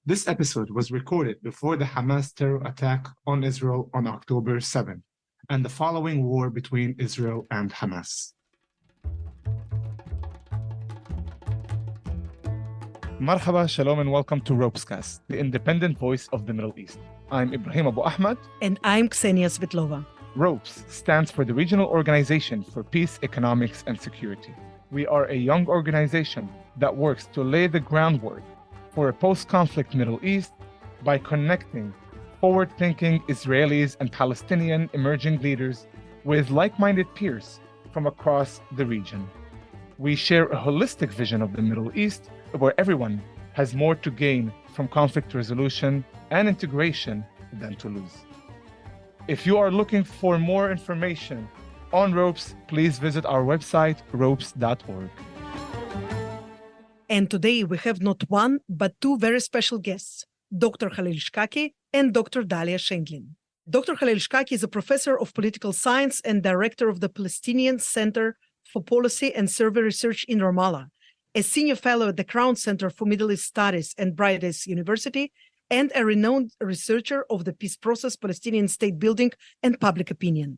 This episode was recorded before the Hamas terror attack on Israel on October 7 and the following war between Israel and Hamas. Marhaba, shalom, and welcome to ROPESCAST, the independent voice of the Middle East. I'm Ibrahim Abu-Ahmad. And I'm Ksenia Svetlova. ROPES stands for the Regional Organization for Peace, Economics, and Security. We are a young organization that works to lay the groundwork for a post-conflict Middle East by connecting forward-thinking Israelis and Palestinian emerging leaders with like-minded peers from across the region. We share a holistic vision of the Middle East where everyone has more to gain from conflict resolution and integration than to lose. If you are looking for more information on ROPES, please visit our website, ropes.org. And today we have not one, but two very special guests, Dr. Khalil Shikaki and Dr. Dahlia Scheindlin. Dr. Khalil Shikaki is a professor of political science and director of the Palestinian Center for Policy and Survey Research in Ramallah, a senior fellow at the Crown Center for Middle East Studies and Brandeis University, and a renowned researcher of the peace process, Palestinian state building, and public opinion.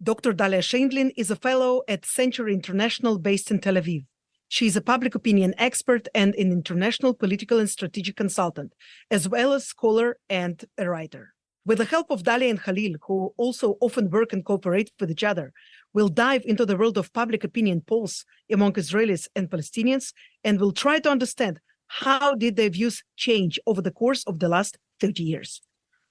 Dr. Dahlia Scheindlin is a fellow at Century International based in Tel Aviv. She is a public opinion expert and an international political and strategic consultant, as well as scholar and a writer. With the help of Dahlia and Khalil, who also often work and cooperate with each other, we'll dive into the world of public opinion polls among Israelis and Palestinians, and we'll try to understand how did their views change over the course of the last 30 years.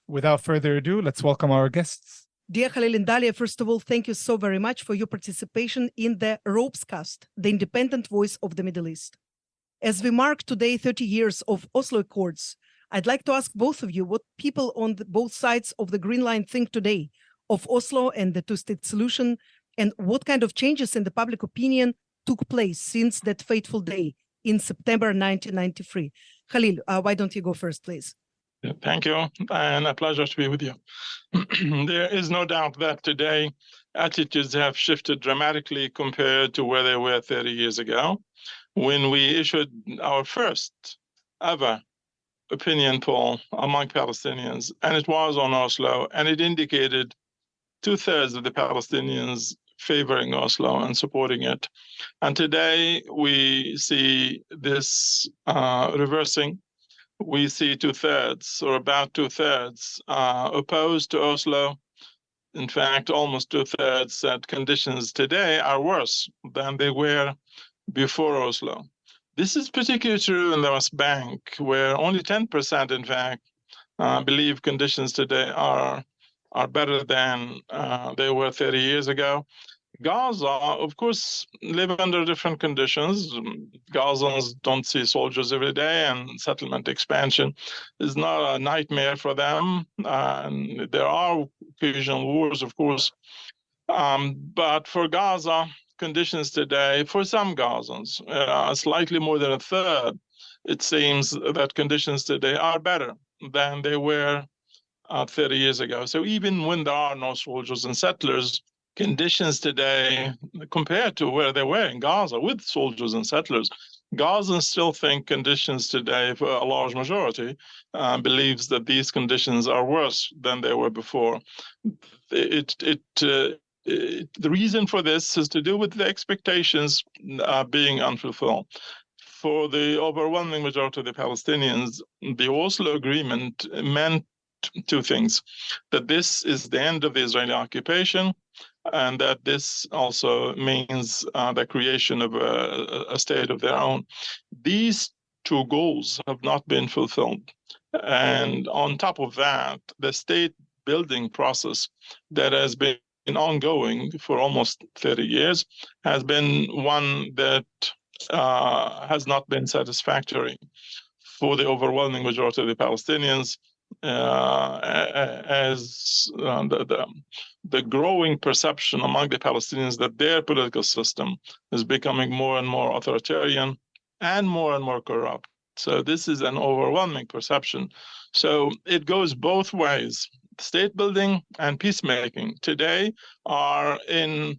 Without further ado, let's welcome our guests. Dear Khalil and Dahlia, first of all, thank you so very much for your participation in the ROPESCAST, the independent voice of the Middle East. As we mark today 30 years of Oslo Accords, I'd like to ask both of you what people on both sides of the Green Line think today of Oslo and the two-state solution, and what kind of changes in the public opinion took place since that fateful day in September 1993. Khalil, why don't you go first, please? Thank you, and a pleasure to be with you. There is no doubt that today attitudes have shifted dramatically compared to where they were 30 years ago, when we issued our first ever opinion poll among Palestinians, and it was on Oslo, and it indicated 2/3 of the Palestinians favoring Oslo and supporting it. And today we see this reversing. We see 2/3 or about 2/3 opposed to Oslo. In fact, almost 2/3 said conditions today are worse than they were before Oslo. This is particularly true in the West Bank, where only 10%, in fact, believe conditions today are better than they were 30 years ago. Gaza, of course, live under different conditions. Gazans don't see soldiers every day, and settlement expansion is not a nightmare for them. And there are occasional wars, of course. But for Gaza, conditions today, for some Gazans, slightly more than 1/3, it seems that conditions today are better than they were 30 years ago. So even when there are no soldiers and settlers, conditions today, compared to where they were in Gaza with soldiers and settlers, Gazans still think conditions today, for a large majority, believes that these conditions are worse than they were before. The reason for this is to do with the expectations being unfulfilled. For the overwhelming majority of the Palestinians, the Oslo Agreement meant two things: that this is the end of the Israeli occupation, and that this also means the creation of a state of their own. These two goals have not been fulfilled. And on top of that, the state building process that has been ongoing for almost 30 years has been one that has not been satisfactory for the overwhelming majority of the Palestinians, as the growing perception among the Palestinians that their political system is becoming more and more authoritarian and more corrupt. So this is an overwhelming perception. So it goes both ways. State building and peacemaking today are in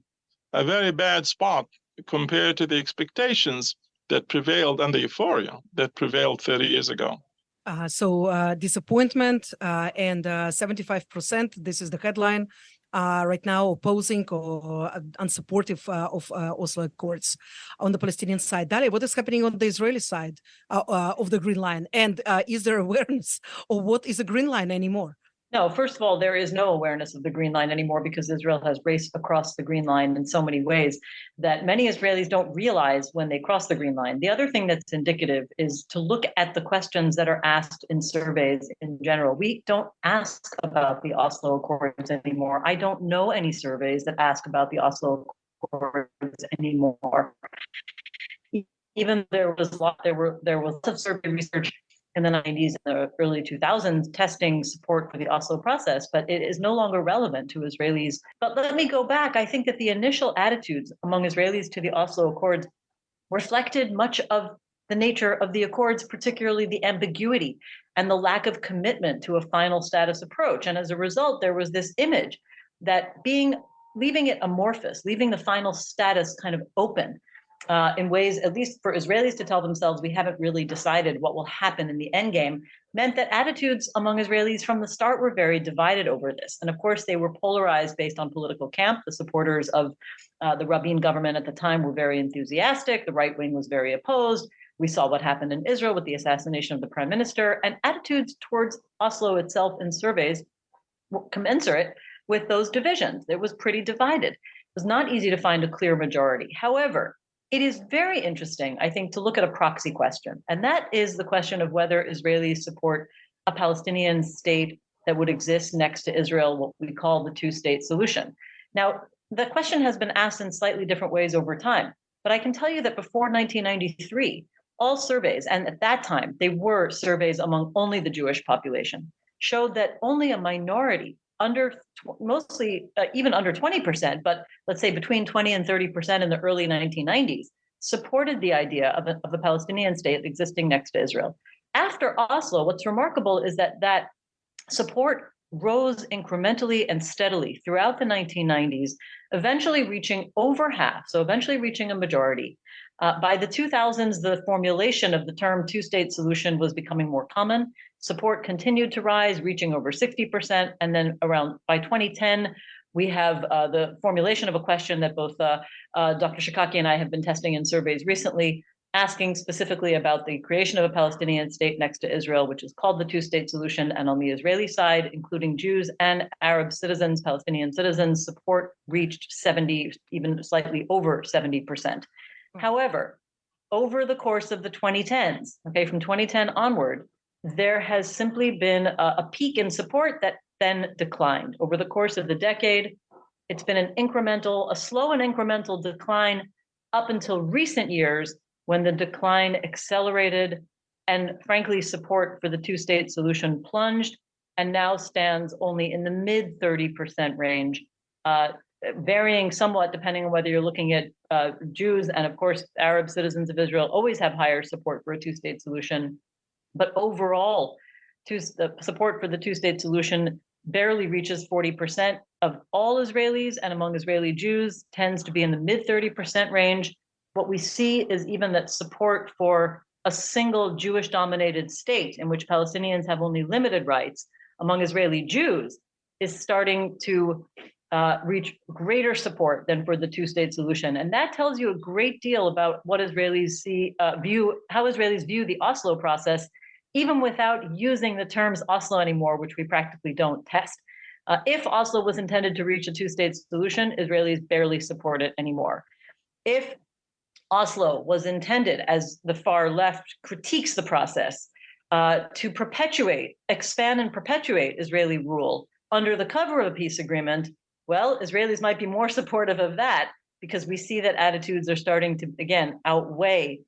a very bad spot compared to the expectations that prevailed and the euphoria that prevailed 30 years ago. Disappointment and 75%, this is the headline, right now opposing or unsupportive of Oslo Accords on the Palestinian side. Dahlia, what is happening on the Israeli side of the Green Line? And is there awareness of what is a Green Line anymore? No, first of all, there is no awareness of the Green Line anymore because Israel has raced across the Green Line in so many ways that many Israelis don't realize when they cross the Green Line. The other thing that's indicative is to look at the questions that are asked in surveys in general. We don't ask about the Oslo Accords anymore. I don't know any surveys that ask about the Oslo Accords anymore. Even there was lots of survey research in the 90s and the early 2000s testing support for the Oslo process, but it is no longer relevant to Israelis. But let me go back. I think that the initial attitudes among Israelis to the Oslo Accords reflected much of the nature of the Accords, particularly the ambiguity and the lack of commitment to a final status approach. And as a result, there was this image that leaving it amorphous, leaving the final status kind of open, in ways, at least for Israelis to tell themselves, we haven't really decided what will happen in the end game, meant that attitudes among Israelis from the start were very divided over this. And of course, they were polarized based on political camp. The supporters of the Rabin government at the time were very enthusiastic. The right wing was very opposed. We saw what happened in Israel with the assassination of the prime minister, and attitudes towards Oslo itself in surveys were commensurate with those divisions. It was pretty divided. It was not easy to find a clear majority. However, it is very interesting, I think, to look at a proxy question, and that is the question of whether Israelis support a Palestinian state that would exist next to Israel, what we call the two-state solution. Now, the question has been asked in slightly different ways over time, but I can tell you that before 1993, all surveys, and at that time, they were surveys among only the Jewish population, showed that only a minority, even under 20%, but let's say between 20 and 30% in the early 1990s, supported the idea of a Palestinian state existing next to Israel. After Oslo, what's remarkable is that support rose incrementally and steadily throughout the 1990s, eventually reaching over half, so eventually reaching a majority. By the 2000s, the formulation of the term two-state solution was becoming more common. Support continued to rise, reaching over 60%. And then by 2010, we have the formulation of a question that both Dr. Shikaki and I have been testing in surveys recently, asking specifically about the creation of a Palestinian state next to Israel, which is called the two-state solution. And on the Israeli side, including Jews and Arab citizens, Palestinian citizens, support reached 70, even slightly over 70%. However, over the course of the 2010s, from 2010 onward, there has simply been a peak in support that then declined. Over the course of the decade, it's been a slow and incremental decline up until recent years, when the decline accelerated and frankly, support for the two-state solution plunged and now stands only in the mid 30% range, varying somewhat depending on whether you're looking at Jews and of course, Arab citizens of Israel always have higher support for a two-state solution. But overall, the support for the two-state solution barely reaches 40% of all Israelis, and among Israeli Jews tends to be in the mid 30% range. What we see is even that support for a single Jewish-dominated state in which Palestinians have only limited rights among Israeli Jews is starting to reach greater support than for the two-state solution. And that tells you a great deal about what Israelis how Israelis view the Oslo process, even without using the terms Oslo anymore, which we practically don't test. If Oslo was intended to reach a two-state solution, Israelis barely support it anymore. If Oslo was intended, as the far left critiques the process, to expand and perpetuate Israeli rule under the cover of a peace agreement, well, Israelis might be more supportive of that because we see that attitudes are starting to, again, outweigh,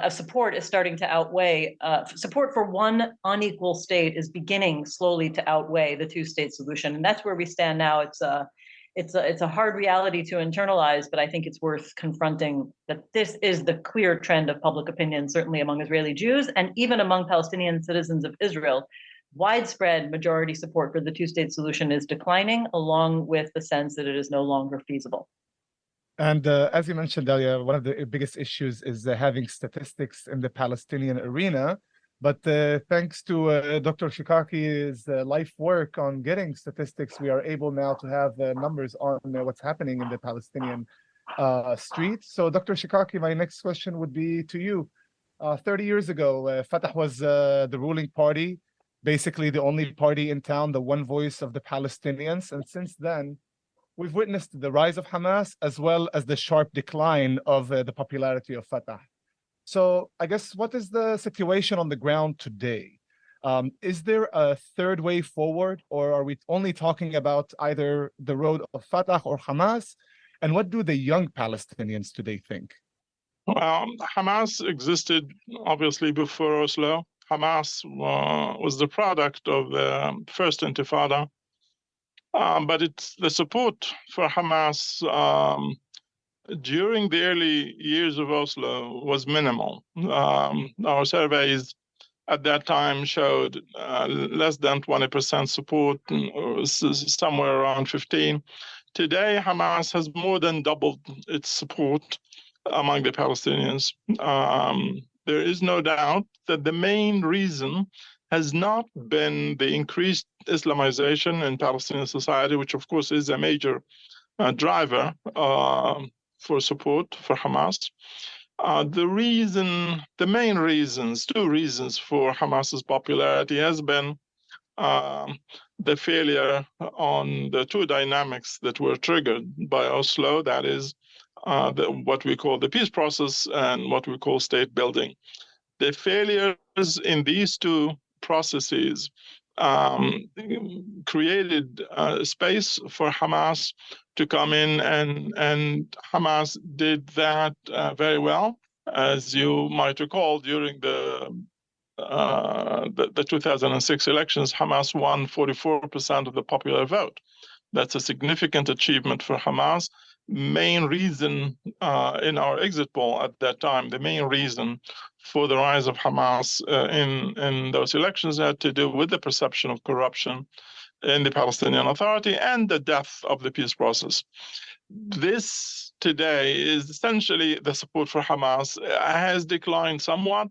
support is starting to outweigh, support for one unequal state is beginning slowly to outweigh the two-state solution. And that's where we stand now. It's a hard reality to internalize, but I think it's worth confronting that this is the clear trend of public opinion, certainly among Israeli Jews and even among Palestinian citizens of Israel. Widespread majority support for the two-state solution is declining, along with the sense that it is no longer feasible. And as you mentioned, Dahlia, one of the biggest issues is having statistics in the Palestinian arena But thanks to Dr. Shikaki's life work on getting statistics, we are able now to have numbers on what's happening in the Palestinian streets. So, Dr. Shikaki, my next question would be to you. 30 years ago, Fatah was the ruling party, basically the only party in town, the one voice of the Palestinians. And since then, we've witnessed the rise of Hamas as well as the sharp decline of the popularity of Fatah. So I guess what is the situation on the ground today? Is there a third way forward, or are we only talking about either the road of Fatah or Hamas? And what do the young Palestinians today think? Well, Hamas existed obviously before Oslo. Hamas was the product of the first Intifada, but the support for Hamas during the early years of Oslo was minimal. Our surveys at that time showed less than 20% support, somewhere around 15. Today, Hamas has more than doubled its support among the Palestinians. There is no doubt that the main reason has not been the increased Islamization in Palestinian society, which of course is a major driver for support for Hamas. The main reasons, two reasons for Hamas's popularity has been the failure on the two dynamics that were triggered by Oslo, that is, what we call the peace process and what we call state building. The failures in these two processes created space for Hamas to come in, and Hamas did that very well. As you might recall, during the 2006 elections, Hamas won 44% of the popular vote. That's a significant achievement for Hamas. Main reason in our exit poll at that time, the main reason for the rise of Hamas in those elections had to do with the perception of corruption in the Palestinian Authority and the death of the peace process. This today is essentially the support for Hamas has declined somewhat,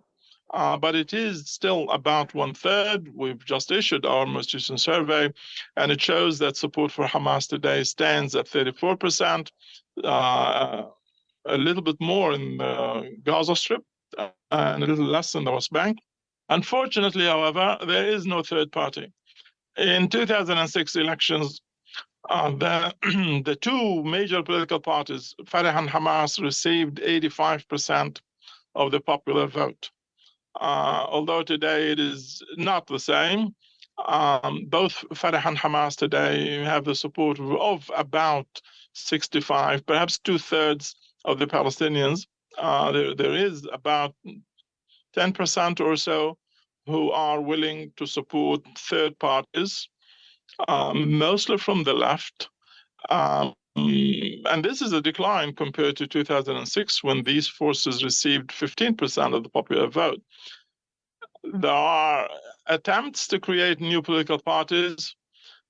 but it is still about 1/3. We've just issued our most recent survey, and it shows that support for Hamas today stands at 34%, a little bit more in the Gaza Strip, and a little less in the West Bank. Unfortunately, however, there is no third party. In 2006 elections, the two major political parties, Fatah and Hamas, received 85% of the popular vote. Although today it is not the same, both Fatah and Hamas today have the support of about 65, perhaps 2/3 of the Palestinians. There is about 10% or so who are willing to support third parties, mostly from the left. And this is a decline compared to 2006, when these forces received 15% of the popular vote. There are attempts to create new political parties.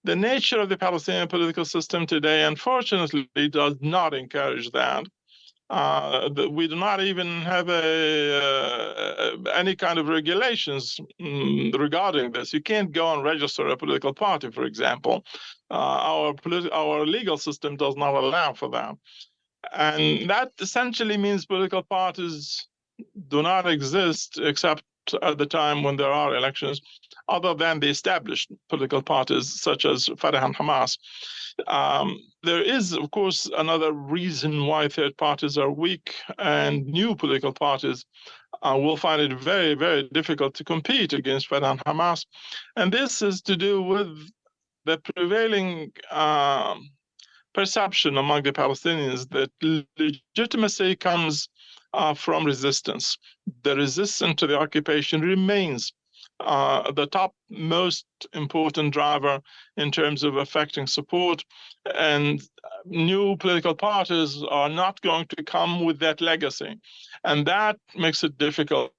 The nature of the Palestinian political system today, unfortunately, does not encourage that. We do not even have any kind of regulations regarding this. You can't go and register a political party, for example. Our legal system does not allow for that. And that essentially means political parties do not exist except at the time when there are elections, other than the established political parties such as Fatah and Hamas. There is, of course, another reason why third parties are weak, and new political parties will find it very, very difficult to compete against Fatah and Hamas. And this is to do with the prevailing perception among the Palestinians that legitimacy comes from resistance. The resistance to the occupation remains the top most important driver in terms of affecting support, and new political parties are not going to come with that legacy. And that makes it difficult.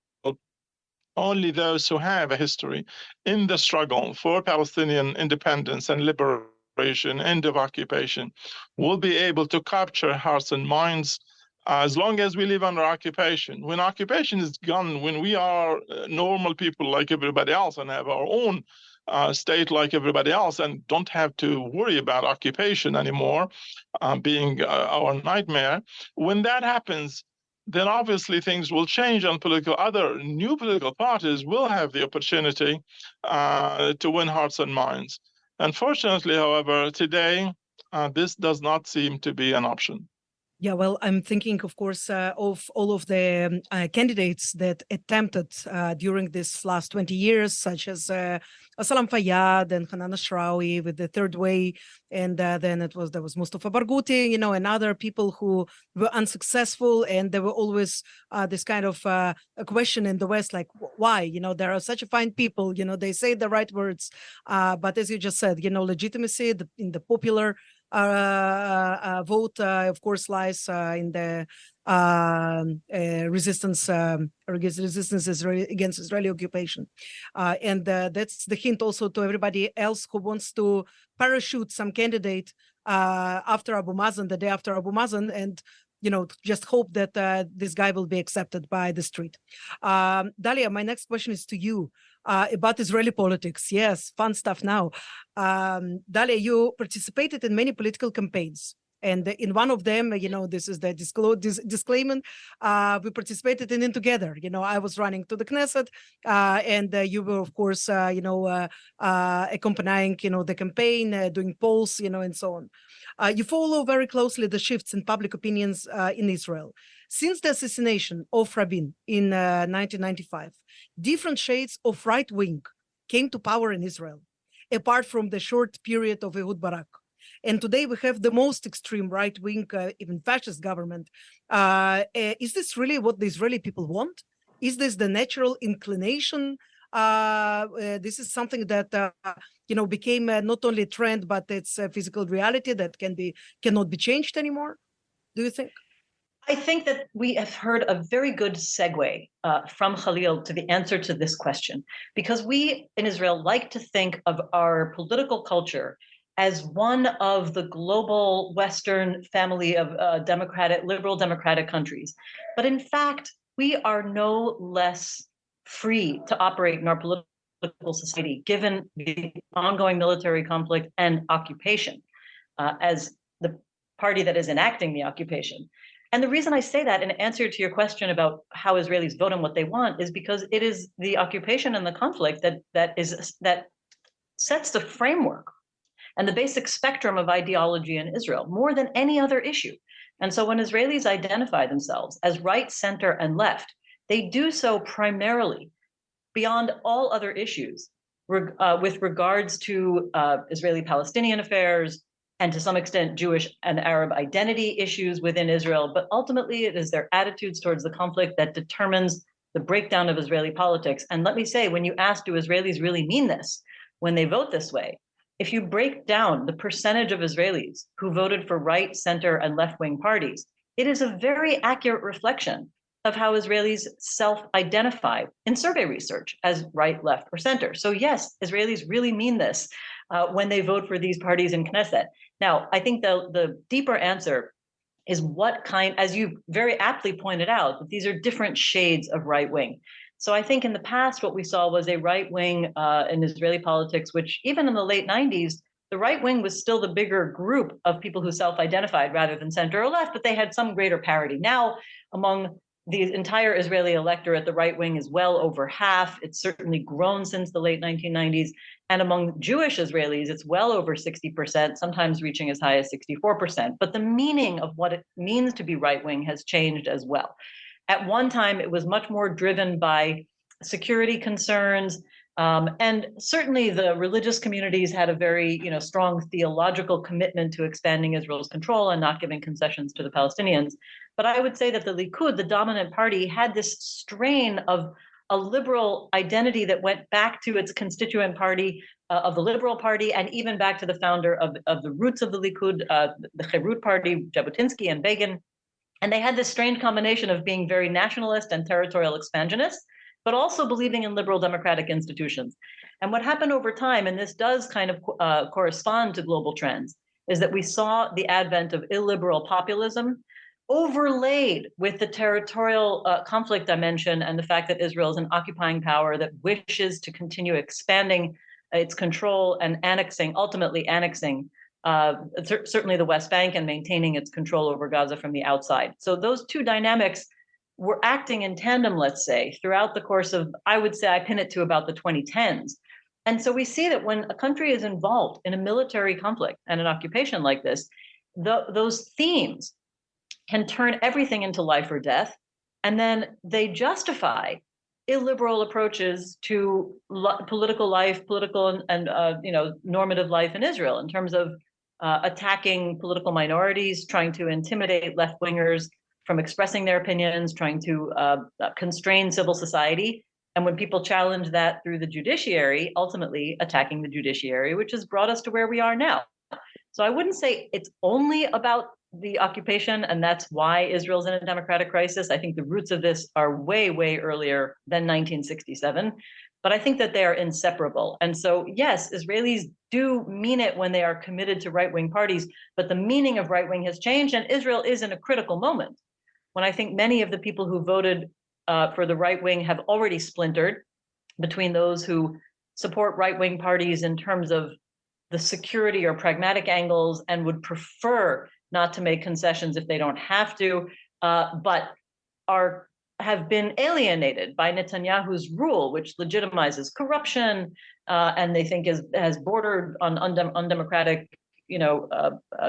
Only those who have a history in the struggle for Palestinian independence and liberation, end of occupation, will be able to capture hearts and minds as long as we live under occupation. When occupation is gone, when we are normal people like everybody else and have our own state like everybody else and don't have to worry about occupation anymore being our nightmare, when that happens, then obviously things will change and other new political parties will have the opportunity to win hearts and minds. Unfortunately, however, today, this does not seem to be an option. Yeah, well, I'm thinking, of course, of all of the candidates that attempted during this last 20 years, such as Salam Fayyad and Hanan Ashrawi with the Third Way, and then there was Mustafa Barghouti, and other people who were unsuccessful, and there were always this kind of a question in the West, like, why? There are such fine people, they say the right words, but as you just said, legitimacy in the popular vote, of course, lies in the resistance against Israeli occupation. And that's the hint also to everybody else who wants to parachute some candidate after Abu Mazen, the day after Abu Mazen, and just hope that this guy will be accepted by the street. Dahlia, my next question is to you about Israeli politics. Yes, fun stuff now. Dahlia, you participated in many political campaigns. And in one of them, this is the disclaimer, we participated in it together. I was running to the Knesset, and you were, of course, accompanying, the campaign, doing polls, and so on. You follow very closely the shifts in public opinions in Israel. Since the assassination of Rabin in 1995, different shades of right wing came to power in Israel, apart from the short period of Ehud Barak. And today we have the most extreme right-wing, even fascist government. Is this really what the Israeli people want? Is this the natural inclination? This is something that became not only a trend, but it's a physical reality that cannot be changed anymore. Do you think? I think that we have heard a very good segue from Khalil to the answer to this question, because we in Israel like to think of our political culture as one of the global Western family of liberal democratic countries. But in fact, we are no less free to operate in our political society, given the ongoing military conflict and occupation as the party that is enacting the occupation. And the reason I say that in answer to your question about how Israelis vote and what they want is because it is the occupation and the conflict that sets the framework and the basic spectrum of ideology in Israel, more than any other issue. And so when Israelis identify themselves as right, center, and left, they do so primarily beyond all other issues with regards to Israeli-Palestinian affairs, and to some extent Jewish and Arab identity issues within Israel. But ultimately, it is their attitudes towards the conflict that determines the breakdown of Israeli politics. And let me say, when you ask, do Israelis really mean this when they vote this way? If you break down the percentage of Israelis who voted for right, center, and left-wing parties, it is a very accurate reflection of how Israelis self-identify in survey research as right, left, or center. So yes, Israelis really mean this when they vote for these parties in Knesset. Now, I think the deeper answer is what kind, as you very aptly pointed out, that these are different shades of right-wing. So I think in the past, what we saw was a right wing in Israeli politics, which even in the late 90s, the right wing was still the bigger group of people who self-identified rather than center or left, but they had some greater parity. Now, among the entire Israeli electorate, the right wing is well over half. It's certainly grown since the late 1990s. And among Jewish Israelis, it's well over 60%, sometimes reaching as high as 64%. But the meaning of what it means to be right wing has changed as well. At one time, it was much more driven by security concerns, and certainly the religious communities had a very strong theological commitment to expanding Israel's control and not giving concessions to the Palestinians. But I would say that the Likud, the dominant party, had this strain of a liberal identity that went back to its constituent party of the Liberal Party, and even back to the founder of the roots of the Likud, the Cherut Party, Jabotinsky and Begin. And they had this strange combination of being very nationalist and territorial expansionist, but also believing in liberal democratic institutions. And what happened over time, and this does kind of correspond to global trends, is that we saw the advent of illiberal populism, overlaid with the territorial conflict dimension and the fact that Israel is an occupying power that wishes to continue expanding its control and ultimately annexing certainly the West Bank and maintaining its control over Gaza from the outside. So those two dynamics were acting in tandem, let's say, throughout the course of, I would say, I pin it to about the 2010s. And so we see that when a country is involved in a military conflict and an occupation like this, those themes can turn everything into life or death, and then they justify illiberal approaches to political life, political and normative life in Israel in terms of attacking political minorities, trying to intimidate left-wingers from expressing their opinions, trying to constrain civil society. And when people challenge that through the judiciary, ultimately attacking the judiciary, which has brought us to where we are now. So I wouldn't say it's only about the occupation, and that's why Israel's in a democratic crisis. I think the roots of this are way, way earlier than 1967, but I think that they are inseparable. And so, yes, Israelis do mean it when they are committed to right-wing parties, but the meaning of right-wing has changed, and Israel is in a critical moment when I think many of the people who voted for the right wing have already splintered between those who support right-wing parties in terms of the security or pragmatic angles and would prefer not to make concessions if they don't have to, but have been alienated by Netanyahu's rule, which legitimizes corruption and they think has bordered on undemocratic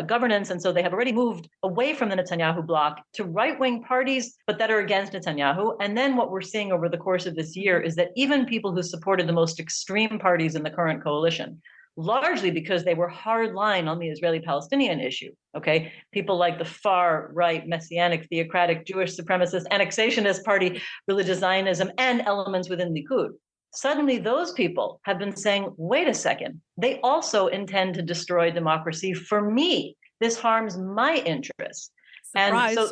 governance. And so they have already moved away from the Netanyahu bloc to right-wing parties, but that are against Netanyahu. And then what we're seeing over the course of this year is that even people who supported the most extreme parties in the current coalition, largely because they were hard line on the Israeli-Palestinian issue, okay? People like the far right, messianic, theocratic, Jewish supremacist, annexationist party, religious Zionism, and elements within Likud. Suddenly those people have been saying, wait a second, they also intend to destroy democracy for me. This harms my interests. Surprise. And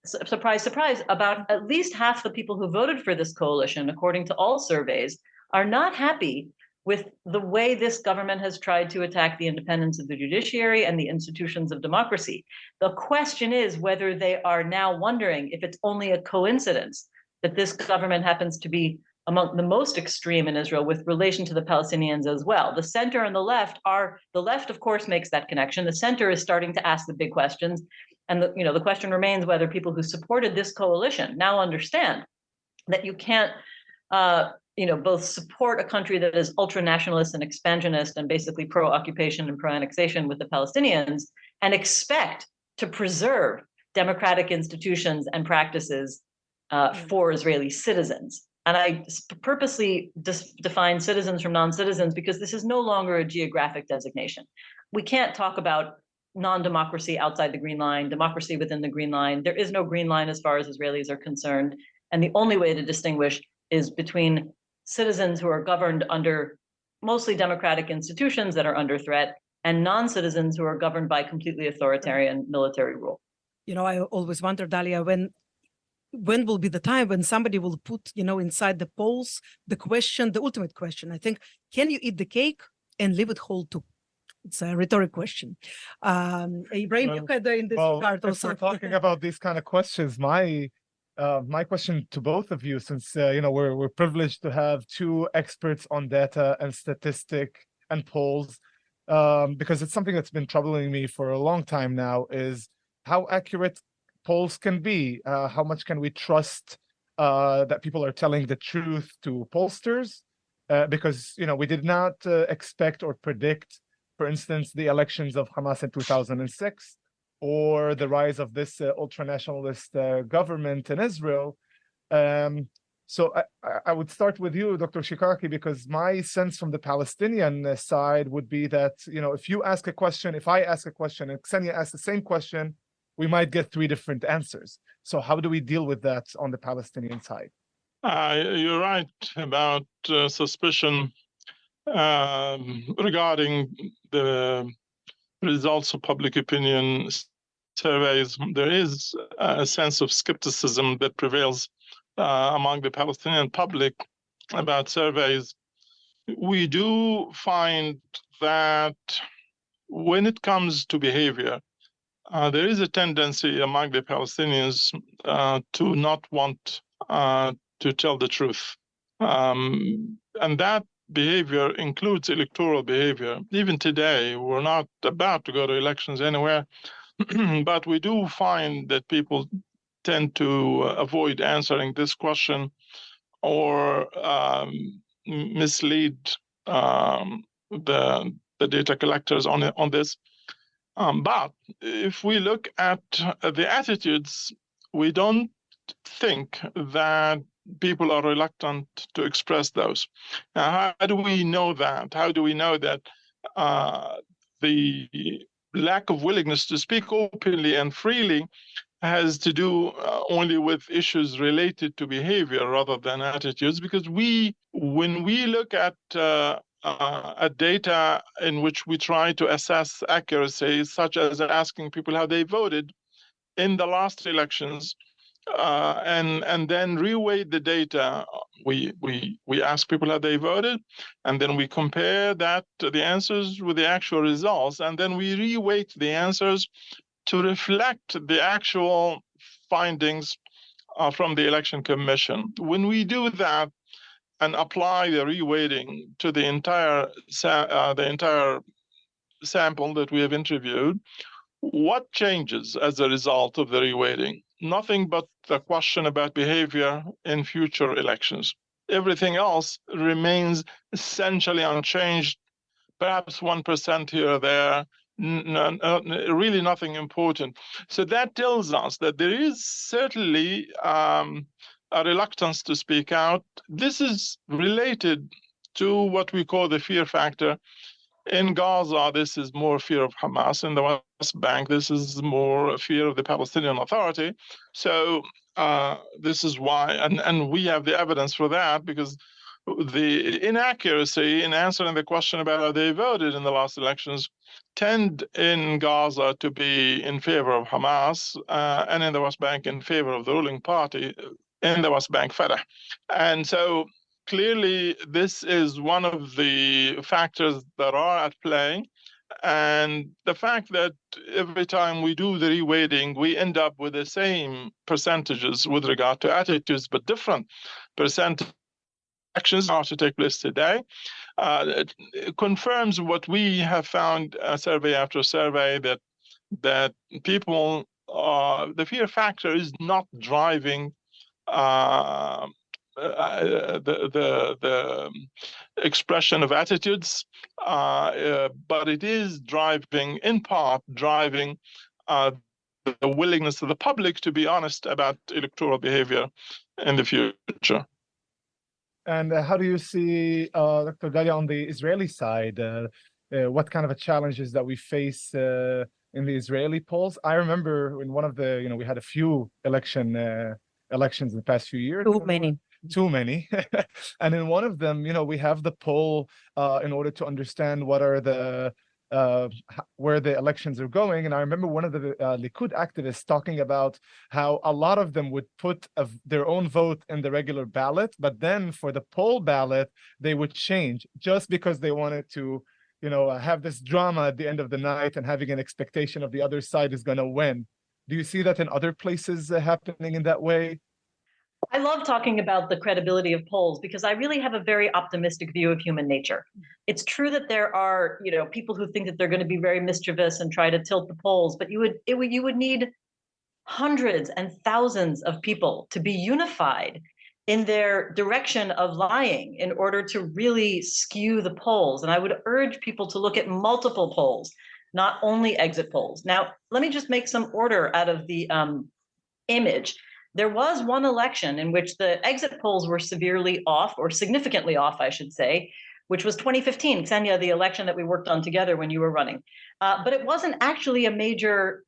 so, surprise, surprise, about at least half the people who voted for this coalition, according to all surveys, are not happy with the way this government has tried to attack the independence of the judiciary and the institutions of democracy. The question is whether they are now wondering if it's only a coincidence that this government happens to be among the most extreme in Israel with relation to the Palestinians as well. The center and the left of course makes that connection. The center is starting to ask the big questions. And the question remains whether people who supported this coalition now understand that you can't both support a country that is ultra-nationalist and expansionist and basically pro-occupation and pro-annexation with the Palestinians and expect to preserve democratic institutions and practices for Israeli citizens. And I purposely define citizens from non-citizens because this is no longer a geographic designation. We can't talk about non-democracy outside the Green Line, democracy within the Green Line. There is no Green Line as far as Israelis are concerned. And the only way to distinguish is between citizens who are governed under mostly democratic institutions that are under threat and non-citizens who are governed by completely authoritarian military rule. I always wonder, Dahlia, when will be the time when somebody will put, inside the polls, the ultimate question. I think, can you eat the cake and leave it whole too? It's a rhetoric question. Ibrahim, you had in this regard also. If we're talking about these kind of questions, my question to both of you, since we're privileged to have two experts on data and statistic and polls, because it's something that's been troubling me for a long time now, is how accurate polls can be. How much can we trust that people are telling the truth to pollsters? Because we did not expect or predict, for instance, the elections of Hamas in 2006 or the rise of this ultra-nationalist government in Israel. So I would start with you, Dr. Shikaki, because my sense from the Palestinian side would be that if you ask a question, if I ask a question, and Ksenia asks the same question, we might get three different answers. So how do we deal with that on the Palestinian side? You're right about suspicion regarding the results of public opinion surveys. There is a sense of skepticism that prevails among the Palestinian public about surveys. We do find that when it comes to behavior, there is a tendency among the Palestinians to not want to tell the truth. And that behavior includes electoral behavior. Even today, we're not about to go to elections anywhere, but we do find that people tend to avoid answering this question or mislead the data collectors on this. But if we look at the attitudes, we don't think that people are reluctant to express those. Now, how do we know that? How do we know that the lack of willingness to speak openly and freely has to do only with issues related to behavior rather than attitudes? Because when we look at data in which we try to assess accuracy, such as asking people how they voted in the last elections, and then reweight the data. We ask people how they voted, and then we compare the answers with the actual results, and then we reweight the answers to reflect the actual findings from the election commission. When we do that and apply the reweighting to the entire sample that we have interviewed, what changes as a result of the reweighting? Nothing but the question about behavior in future elections. Everything else remains essentially unchanged, perhaps 1% here or there, really nothing important. So that tells us that there is certainly a reluctance to speak out. This is related to what we call the fear factor. In Gaza, this is more fear of Hamas. In the West Bank, this is more fear of the Palestinian Authority. So this is why, and we have the evidence for that, because the inaccuracy in answering the question about how they voted in the last elections tend in Gaza to be in favor of Hamas, and in the West Bank in favor of the ruling party in the West Bank, Fatah. And so clearly, this is one of the factors that are at play. And the fact that every time we do the reweighting, we end up with the same percentages with regard to attitudes, but different percentages actions are to take place today, it confirms what we have found survey after survey, that people, the fear factor is not driving the expression of attitudes, but it is driving, in part, the willingness of the public to be honest about electoral behavior in the future. And how do you see, Dr. Dahlia, on the Israeli side, what kind of challenges that we face in the Israeli polls? I remember in one of the, we had a few elections in the past few years. Too many. And in one of them, we have the poll in order to understand what are the where the elections are going. And I remember one of the Likud activists talking about how a lot of them would put their own vote in the regular ballot, but then for the poll ballot, they would change just because they wanted to, have this drama at the end of the night and having an expectation of the other side is going to win. Do you see that in other places happening in that way? I love talking about the credibility of polls because I really have a very optimistic view of human nature. It's true that there are, people who think that they're going to be very mischievous and try to tilt the polls, but you would need hundreds and thousands of people to be unified in their direction of lying in order to really skew the polls. And I would urge people to look at multiple polls, not only exit polls. Now, let me just make some order out of the image. There was one election in which the exit polls were severely off, or significantly off, I should say, which was 2015, Ksenia, the election that we worked on together when you were running. But it wasn't actually a major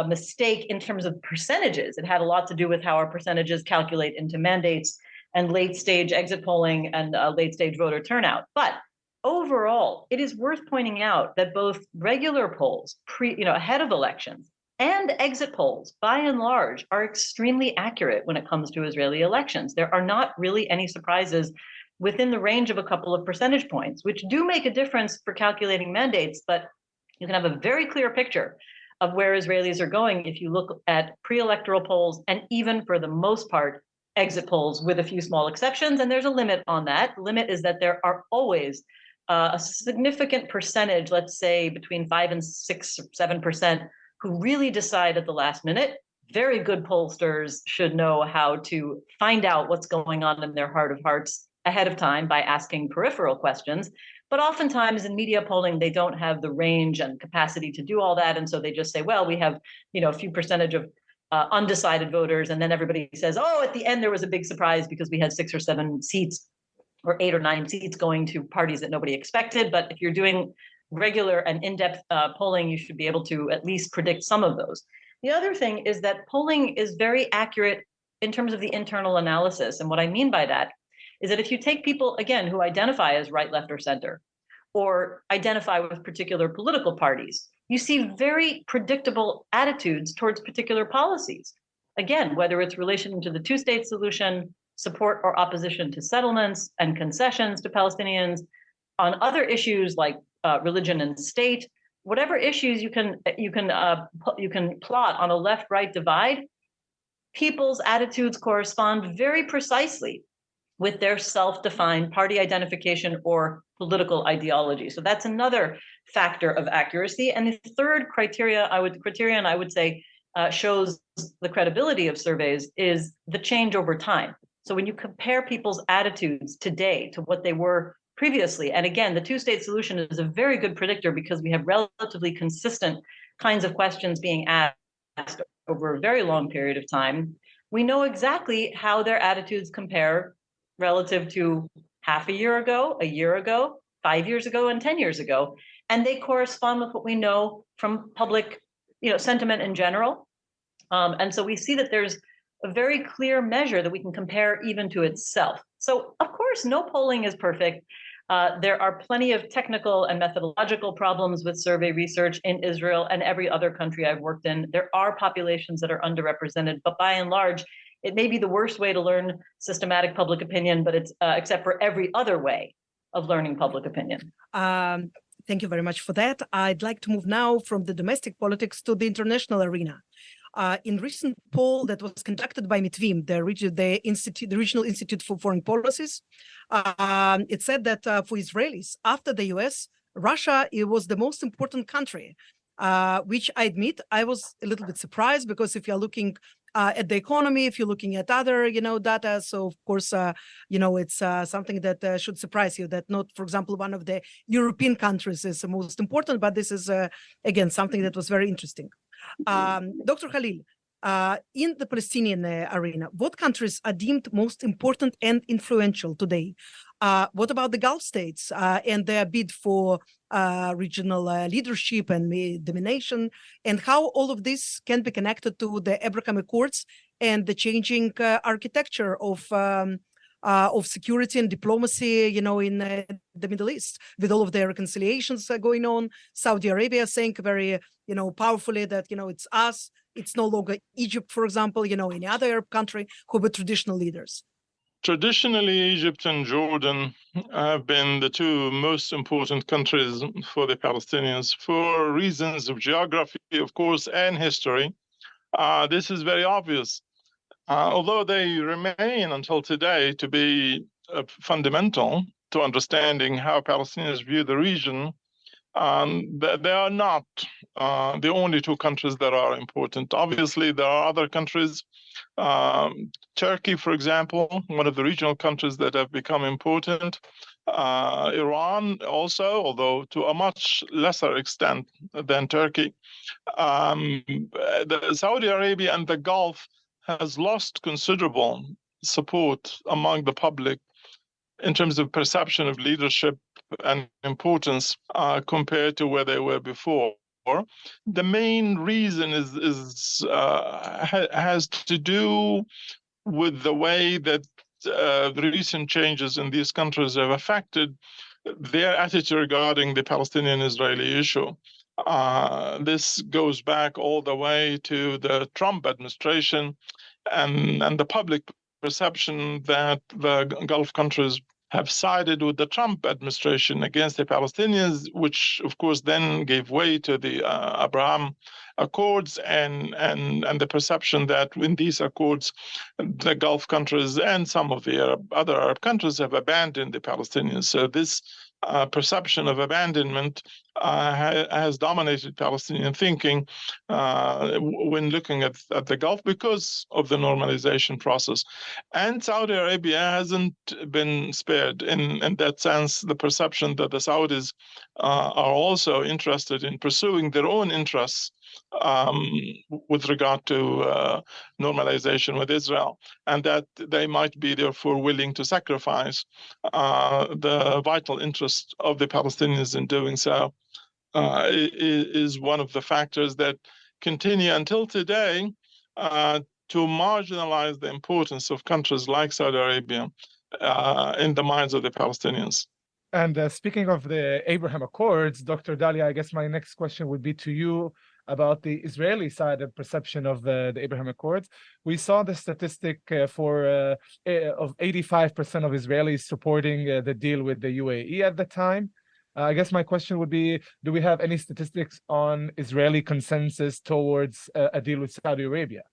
mistake in terms of percentages. It had a lot to do with how our percentages calculate into mandates and late stage exit polling and late stage voter turnout. But overall, it is worth pointing out that both regular polls, ahead of elections, and exit polls, by and large, are extremely accurate when it comes to Israeli elections. There are not really any surprises within the range of a couple of percentage points, which do make a difference for calculating mandates, but you can have a very clear picture of where Israelis are going if you look at pre-electoral polls and even for the most part, exit polls with a few small exceptions. And there's a limit on that. The limit is that there are always a significant percentage, let's say between 5 and 6 or 7%, who really decide at the last minute. Very good pollsters should know how to find out what's going on in their heart of hearts ahead of time by asking peripheral questions. But oftentimes in media polling, they don't have the range and capacity to do all that. And so they just say, well, we have, a few percentage of undecided voters. And then everybody says, oh, at the end, there was a big surprise because we had 6 or 7 seats or 8 or 9 seats going to parties that nobody expected. But if you're doing regular and in-depth polling, you should be able to at least predict some of those. The other thing is that polling is very accurate in terms of the internal analysis. And what I mean by that is that if you take people, again, who identify as right, left, or center, or identify with particular political parties, you see very predictable attitudes towards particular policies. Again, whether it's relation to the two-state solution, support or opposition to settlements and concessions to Palestinians, on other issues like religion and state, whatever issues you can plot on a left-right divide, people's attitudes correspond very precisely with their self-defined party identification or political ideology. So that's another factor of accuracy. And the third criterion I would say shows the credibility of surveys is the change over time. So when you compare people's attitudes today to what they were previously, and again, the two-state solution is a very good predictor because we have relatively consistent kinds of questions being asked over a very long period of time. We know exactly how their attitudes compare relative to half a year ago, 5 years ago, and 10 years ago. And they correspond with what we know from public sentiment in general. And so we see that there's a very clear measure that we can compare even to itself. So of course, no polling is perfect. There are plenty of technical and methodological problems with survey research in Israel and every other country I've worked in. There are populations that are underrepresented, but by and large, it may be the worst way to learn systematic public opinion, but it's except for every other way of learning public opinion. Thank you very much for that. I'd like to move now from the domestic politics to the international arena. In recent poll that was conducted by Mitvim, the Regional Institute for Foreign Policies, it said that for Israelis, after the US, Russia was the most important country, which I admit I was a little bit surprised because if you're looking at the economy, if you're looking at other, data, so of course, it's something that should surprise you that not, for example, one of the European countries is the most important, but this is, again, something that was very interesting. Dr. Khalil, in the Palestinian arena, what countries are deemed most important and influential today? What about the Gulf states and their bid for regional leadership and domination, and how all of this can be connected to the Abu-Ahmad Accords and the changing architecture of security and diplomacy, in the Middle East, with all of the reconciliations going on. Saudi Arabia saying very, powerfully that, it's us, it's no longer Egypt, for example, any other Arab country who were traditional leaders. Traditionally, Egypt and Jordan have been the two most important countries for the Palestinians for reasons of geography, of course, and history. This is very obvious. Although they remain until today to be fundamental to understanding how Palestinians view the region, they are not the only two countries that are important. Obviously, there are other countries. Turkey, for example, one of the regional countries that have become important. Iran also, although to a much lesser extent than Turkey. The Saudi Arabia and the Gulf has lost considerable support among the public in terms of perception of leadership and importance compared to where they were before. The main reason has to do with the way that the recent changes in these countries have affected their attitude regarding the Palestinian-Israeli issue. This goes back all the way to the Trump administration and the public perception that the Gulf countries have sided with the Trump administration against the Palestinians, which of course then gave way to the Abraham Accords and the perception that in these accords, the Gulf countries and some of the other Arab countries have abandoned the Palestinians. So this perception of abandonment has dominated Palestinian thinking when looking at the Gulf because of the normalization process. And Saudi Arabia hasn't been spared in that sense. The perception that the Saudis are also interested in pursuing their own interests with regard to normalization with Israel, and that they might be therefore willing to sacrifice the vital interest of the Palestinians in doing so, is one of the factors that continue until today to marginalize the importance of countries like Saudi Arabia in the minds of the Palestinians. And speaking of the Abraham Accords, Dr. Dahlia, I guess my next question would be to you about the Israeli side of perception of the Abraham Accords. We saw the statistic of 85% of Israelis supporting the deal with the UAE at the time. I guess my question would be, do we have any statistics on Israeli consensus towards a deal with Saudi Arabia?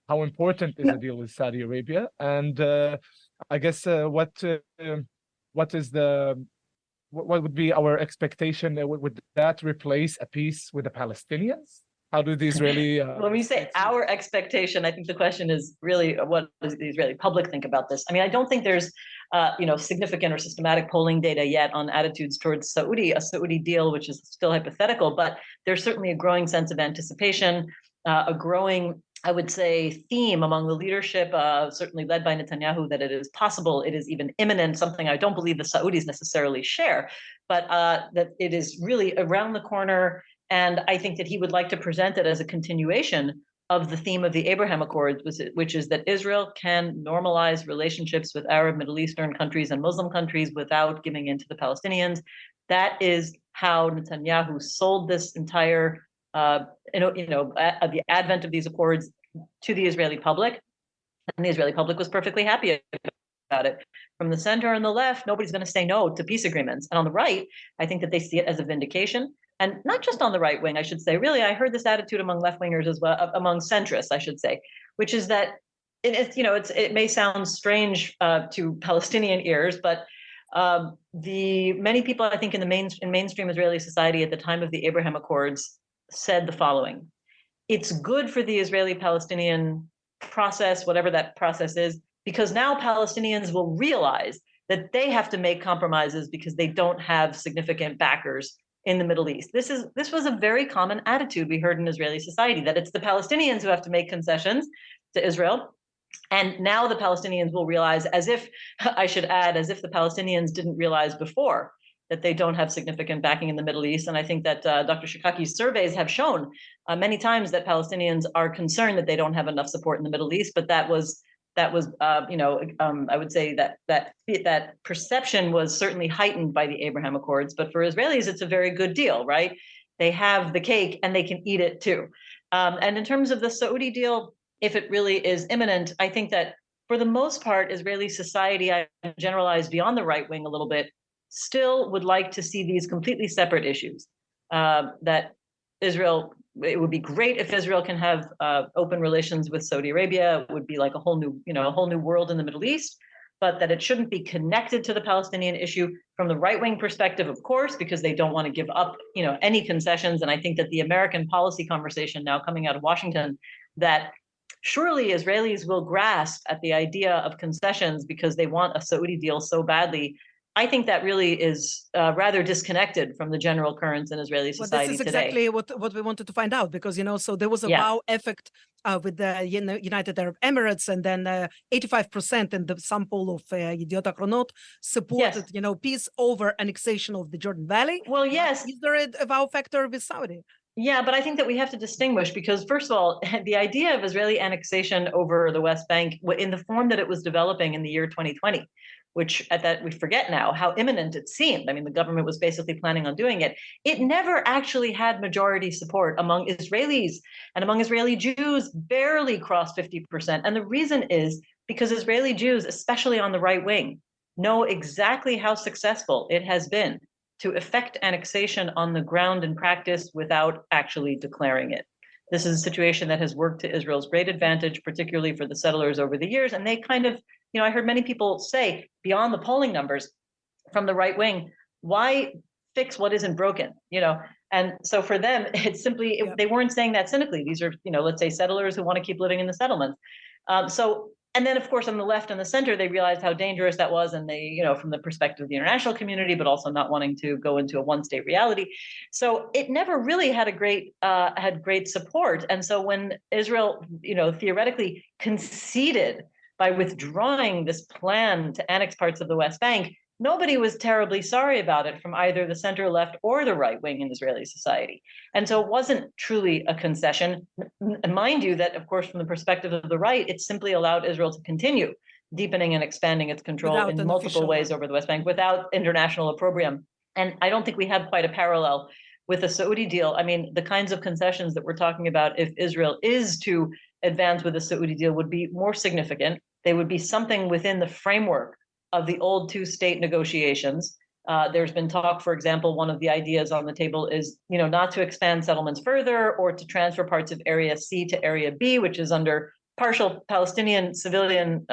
How important is a deal with Saudi Arabia? And I guess what would be our expectation? Would that replace a peace with the Palestinians? How do the Israeli... when we say our expectation, I think the question is really, what does the Israeli public think about this? I mean, I don't think there's significant or systematic polling data yet on attitudes towards a Saudi deal, which is still hypothetical, but there's certainly a growing sense of anticipation, a growing, I would say, theme among the leadership, certainly led by Netanyahu, that it is possible, it is even imminent, something I don't believe the Saudis necessarily share, but that it is really around the corner. And I think that he would like to present it as a continuation of the theme of the Abraham Accords, which is that Israel can normalize relationships with Arab, Middle Eastern countries and Muslim countries without giving in to the Palestinians. That is how Netanyahu sold this entire, the advent of these accords to the Israeli public. And the Israeli public was perfectly happy about it. From the center and the left, nobody's going to say no to peace agreements. And on the right, I think that they see it as a vindication. And not just on the right wing, I should say. Really, I heard this attitude among left-wingers as well, among centrists, I should say, which is that it may sound strange to Palestinian ears, but the many people, I think, in mainstream Israeli society at the time of the Abraham Accords said the following: it's good for the Israeli-Palestinian process, whatever that process is, because now Palestinians will realize that they have to make compromises because they don't have significant backers in the Middle East. This was a very common attitude we heard in Israeli society, that it's the Palestinians who have to make concessions to Israel. And now the Palestinians will realize, as if the Palestinians didn't realize before, that they don't have significant backing in the Middle East. And I think that Dr. Shikaki's surveys have shown many times that Palestinians are concerned that they don't have enough support in the Middle East, but that was I would say that perception was certainly heightened by the Abraham Accords. But for Israelis, it's a very good deal, right? They have the cake and they can eat it too. And in terms of the Saudi deal, if it really is imminent, I think that for the most part, Israeli society, I generalize beyond the right wing a little bit, still would like to see these completely separate issues. That Israel, it would be great if Israel can have open relations with Saudi Arabia. It would be like a whole new world in the Middle East, but that it shouldn't be connected to the Palestinian issue from the right-wing perspective, of course, because they don't want to give up, any concessions. And I think that the American policy conversation now coming out of Washington, that surely Israelis will grasp at the idea of concessions because they want a Saudi deal so badly. I think that really is rather disconnected from the general currents in Israeli society today. This is today. exactly what we wanted to find out, because, so there was a wow effect with the United Arab Emirates, and then 85% in the sample of Yediot Ahronot supported, peace over annexation of the Jordan Valley. Well, yes. Is there a wow factor with Saudi? Yeah, but I think that we have to distinguish, because first of all, the idea of Israeli annexation over the West Bank in the form that it was developing in the year 2020, which we forget now how imminent it seemed. I mean, the government was basically planning on doing it. It never actually had majority support among Israelis, and among Israeli Jews barely crossed 50%. And the reason is because Israeli Jews, especially on the right wing, know exactly how successful it has been to effect annexation on the ground in practice without actually declaring it. This is a situation that has worked to Israel's great advantage, particularly for the settlers over the years. And they kind of, I heard many people say, beyond the polling numbers from the right wing, why fix what isn't broken? And so for them, it's simply, they weren't saying that cynically. These are, let's say settlers who want to keep living in the settlements. And then, of course, on the left and the center, they realized how dangerous that was. And they, from the perspective of the international community, but also not wanting to go into a one-state reality. So it never really had great support. And so when Israel, theoretically conceded by withdrawing this plan to annex parts of the West Bank, nobody was terribly sorry about it from either the center left or the right wing in Israeli society. And so it wasn't truly a concession. And mind you that, of course, from the perspective of the right, it simply allowed Israel to continue deepening and expanding its control in multiple ways over the West Bank without international opprobrium. And I don't think we have quite a parallel with the Saudi deal. I mean, the kinds of concessions that we're talking about, if Israel is to advance with the Saudi deal, would be more significant. They would be something within the framework of the old two-state negotiations. There's been talk, for example, one of the ideas on the table is, not to expand settlements further or to transfer parts of Area C to Area B, which is under partial Palestinian civilian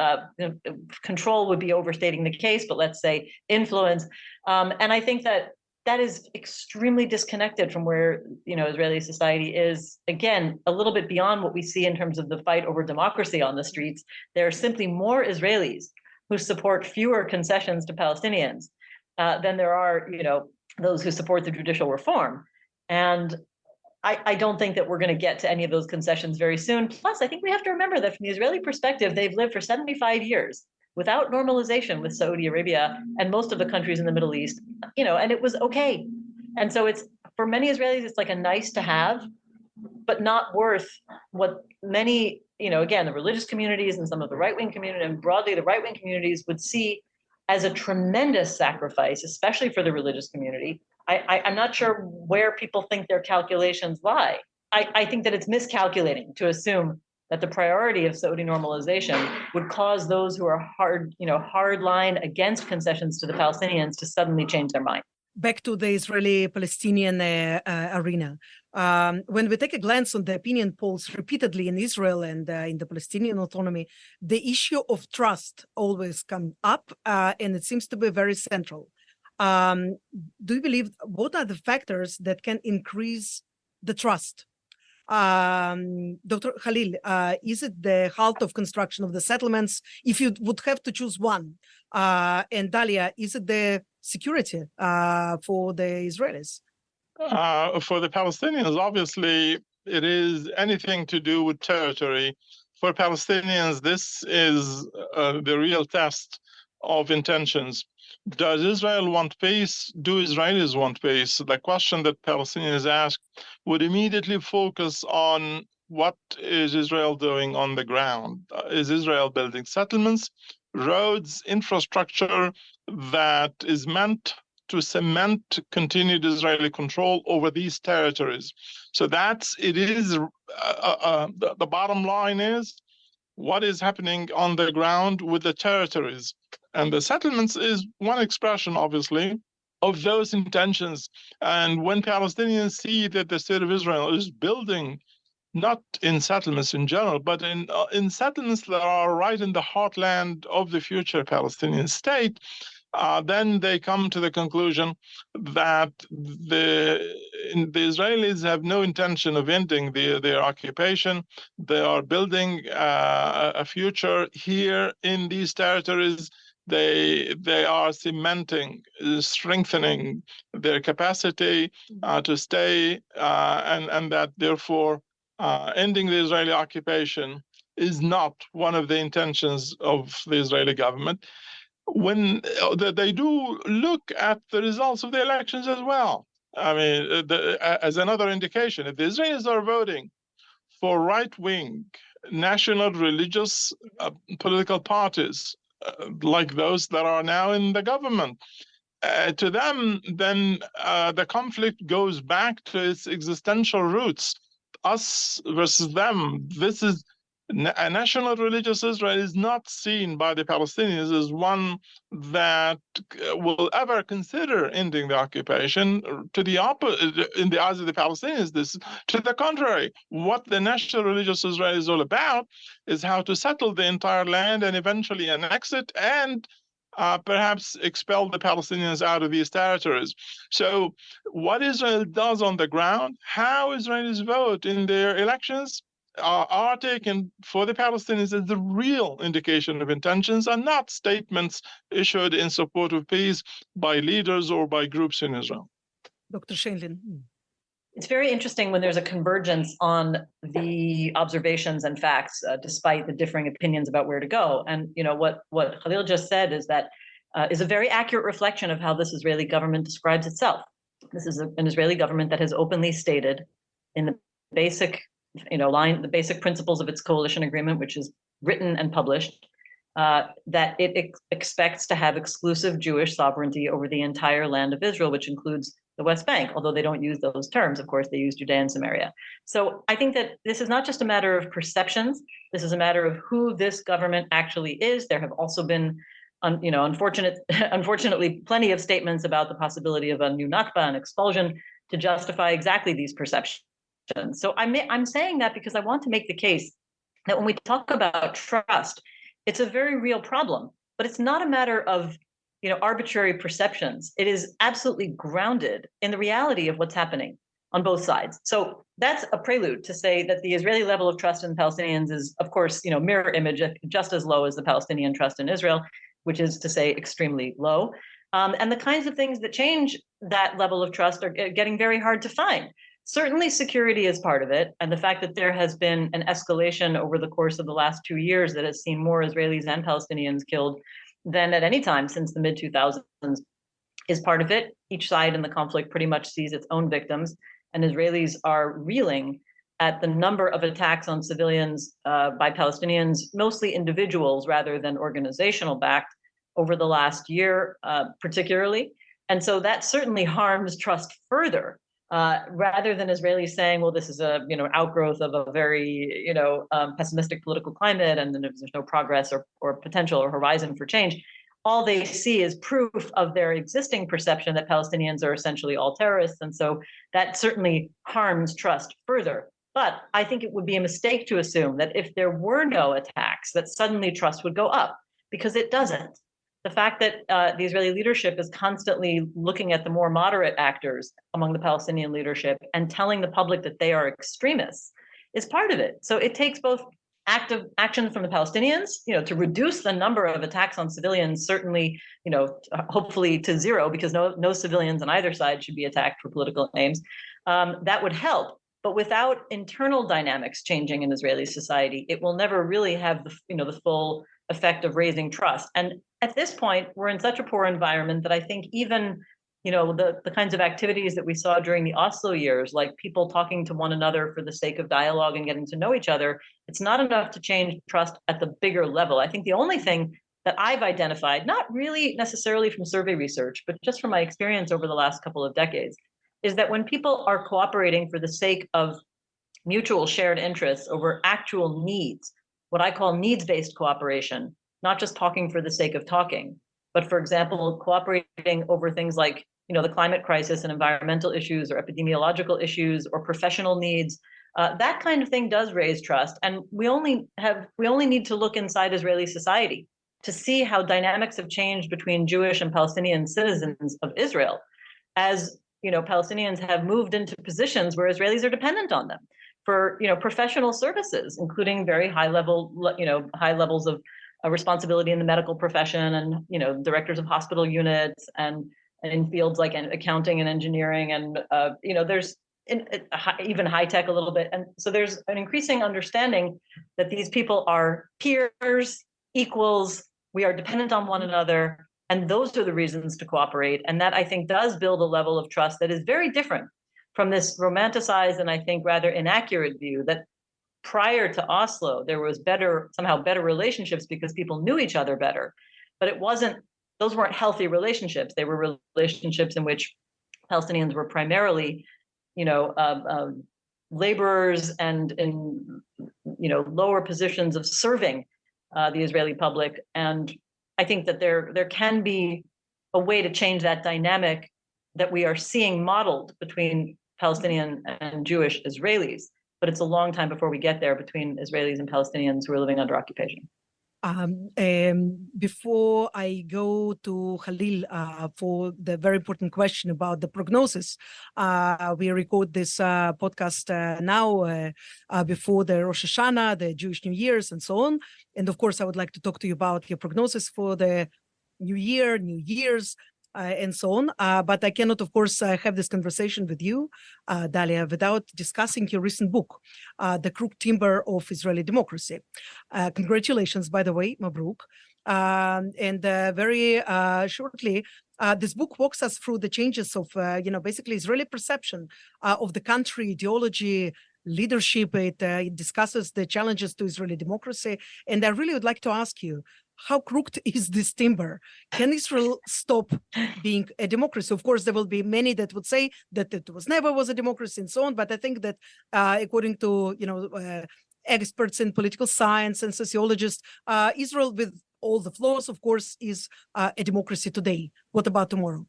control would be overstating the case, but let's say influence. And I think that is extremely disconnected from where, Israeli society is, again, a little bit beyond what we see in terms of the fight over democracy on the streets. There are simply more Israelis who support fewer concessions to Palestinians than there are, those who support the judicial reform. And I don't think that we're going to get to any of those concessions very soon. Plus, I think we have to remember that from the Israeli perspective, they've lived for 75 years without normalization with Saudi Arabia and most of the countries in the Middle East, and it was okay. And so it's, for many Israelis, it's like a nice to have, but not worth what many, again, the religious communities and some of the right-wing community, and broadly the right-wing communities, would see as a tremendous sacrifice, especially for the religious community. I'm not sure where people think their calculations lie. I think that it's miscalculating to assume that the priority of Saudi normalization would cause those who are hard line against concessions to the Palestinians to suddenly change their mind. Back to the Israeli-Palestinian arena. When we take a glance on the opinion polls repeatedly in Israel and in the Palestinian autonomy, the issue of trust always comes up, and it seems to be very central. Do you believe, what are the factors that can increase the trust? Dr. Khalil, is it the halt of construction of the settlements, if you would have to choose one? And Dahlia, is it the security for the Israelis? For the Palestinians, obviously, it is anything to do with territory. For Palestinians, this is the real test of intentions. Does Israel want peace? Do Israelis want peace? The question that Palestinians ask would immediately focus on what is Israel doing on the ground. Is Israel building settlements, roads, infrastructure that is meant to cement continued Israeli control over these territories? So the bottom line is, what is happening on the ground with the territories? And the settlements is one expression, obviously, of those intentions. And when Palestinians see that the state of Israel is building, not in settlements in general, but in settlements that are right in the heartland of the future Palestinian state, then they come to the conclusion that the Israelis have no intention of ending their occupation. They are building a future here in these territories. They are cementing, strengthening their capacity to stay, and that therefore ending the Israeli occupation is not one of the intentions of the Israeli government. When they do look at the results of the elections as well, I mean, as another indication, if the Israelis are voting for right-wing, national, religious political parties, like those that are now in the government, to them, then the conflict goes back to its existential roots, us versus them. This is A national religious Israel is not seen by the Palestinians as one that will ever consider ending the occupation. To the opposite, in the eyes of the Palestinians, this to the contrary. What the national religious Israel is all about is how to settle the entire land and eventually annex it and perhaps expel the Palestinians out of these territories. So what Israel does on the ground, how Israelis vote in their elections, are taken for the Palestinians as the real indication of intentions and not statements issued in support of peace by leaders or by groups in Israel. Dr. Scheindlin. It's very interesting when there's a convergence on the observations and facts, despite the differing opinions about where to go. And what Khalil just said is that is a very accurate reflection of how this Israeli government describes itself. This is an Israeli government that has openly stated in the basic, the basic principles of its coalition agreement, which is written and published, that it expects to have exclusive Jewish sovereignty over the entire land of Israel, which includes the West Bank, although they don't use those terms. Of course, they use Judea and Samaria. So I think that this is not just a matter of perceptions. This is a matter of who this government actually is. There have also been, unfortunately, plenty of statements about the possibility of a new Nakba, an expulsion, to justify exactly these perceptions. So I'm saying that because I want to make the case that when we talk about trust, it's a very real problem, but it's not a matter of arbitrary perceptions. It is absolutely grounded in the reality of what's happening on both sides. So that's a prelude to say that the Israeli level of trust in the Palestinians is, of course, mirror image, just as low as the Palestinian trust in Israel, which is to say extremely low. And the kinds of things that change that level of trust are getting very hard to find. Certainly security is part of it. And the fact that there has been an escalation over the course of the last 2 years that has seen more Israelis and Palestinians killed than at any time since the mid-2000s is part of it. Each side in the conflict pretty much sees its own victims, and Israelis are reeling at the number of attacks on civilians by Palestinians, mostly individuals rather than organizational backed, over the last year particularly. And so that certainly harms trust further. Rather than Israelis saying, well, this is a outgrowth of a very pessimistic political climate, and then there's no progress or potential or horizon for change, all they see is proof of their existing perception that Palestinians are essentially all terrorists, and so that certainly harms trust further. But I think it would be a mistake to assume that if there were no attacks, that suddenly trust would go up, because it doesn't. The fact that the Israeli leadership is constantly looking at the more moderate actors among the Palestinian leadership and telling the public that they are extremists is part of it. So it takes both active action from the Palestinians, to reduce the number of attacks on civilians, certainly, hopefully to zero, because no civilians on either side should be attacked for political aims. That would help. But without internal dynamics changing in Israeli society, it will never really have the full effect of raising trust. And at this point, we're in such a poor environment that I think even, the kinds of activities that we saw during the Oslo years, like people talking to one another for the sake of dialogue and getting to know each other, it's not enough to change trust at the bigger level. I think the only thing that I've identified, not really necessarily from survey research, but just from my experience over the last couple of decades, is that when people are cooperating for the sake of mutual shared interests over actual needs, what I call needs-based cooperation, not just talking for the sake of talking, but for example, cooperating over things like, the climate crisis and environmental issues or epidemiological issues or professional needs, that kind of thing does raise trust. And we only need to look inside Israeli society to see how dynamics have changed between Jewish and Palestinian citizens of Israel, as Palestinians have moved into positions where Israelis are dependent on them for professional services, including very high levels of responsibility in the medical profession, and directors of hospital units, and in fields like accounting and engineering, and there's even high tech a little bit. And so there's an increasing understanding that these people are peers, equals. We are dependent on one another, and those are the reasons to cooperate. And that, I think, does build a level of trust that is very different from this romanticized and I think rather inaccurate view that prior to Oslo, there was somehow better relationships because people knew each other better. But those weren't healthy relationships. They were relationships in which Palestinians were primarily, laborers and in lower positions of serving the Israeli public. And I think that there can be a way to change that dynamic that we are seeing modeled between Palestinian and Jewish Israelis, but it's a long time before we get there between Israelis and Palestinians who are living under occupation. Before I go to Khalil for the very important question about the prognosis, we record this podcast now before the Rosh Hashanah, the Jewish New Year's, and so on. And of course, I would like to talk to you about your prognosis for the New Year, New Year's, and so on. But I cannot, of course, have this conversation with you, Dahlia, without discussing your recent book, The Crooked Timber of Israeli Democracy. Congratulations, by the way, Mabruk. And very shortly, this book walks us through the changes of, basically Israeli perception of the country, ideology, leadership. It discusses the challenges to Israeli democracy. And I really would like to ask you, how crooked is this timber? Can Israel stop being a democracy? Of course, there will be many that would say that it never was a democracy and so on. But I think that according to experts in political science and sociologists, Israel, with all the flaws, of course, is a democracy today. What about tomorrow?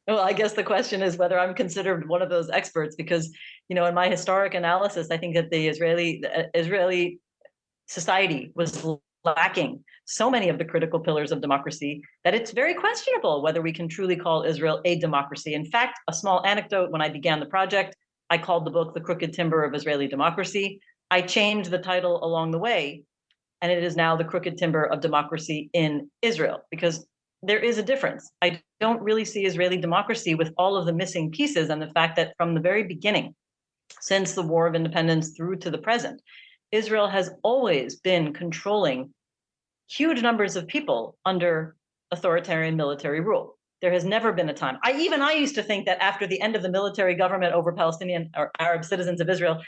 Well, I guess the question is whether I'm considered one of those experts, because, in my historic analysis, I think that the Israeli society was lacking so many of the critical pillars of democracy that it's very questionable whether we can truly call Israel a democracy. In fact, a small anecdote, when I began the project, I called the book The Crooked Timber of Israeli Democracy. I changed the title along the way, and it is now The Crooked Timber of Democracy in Israel, because there is a difference. I don't really see Israeli democracy with all of the missing pieces, and the fact that from the very beginning, since the War of Independence through to the present, Israel has always been controlling huge numbers of people under authoritarian military rule. There has never been a time. I used to think that after the end of the military government over Palestinian or Arab citizens of Israel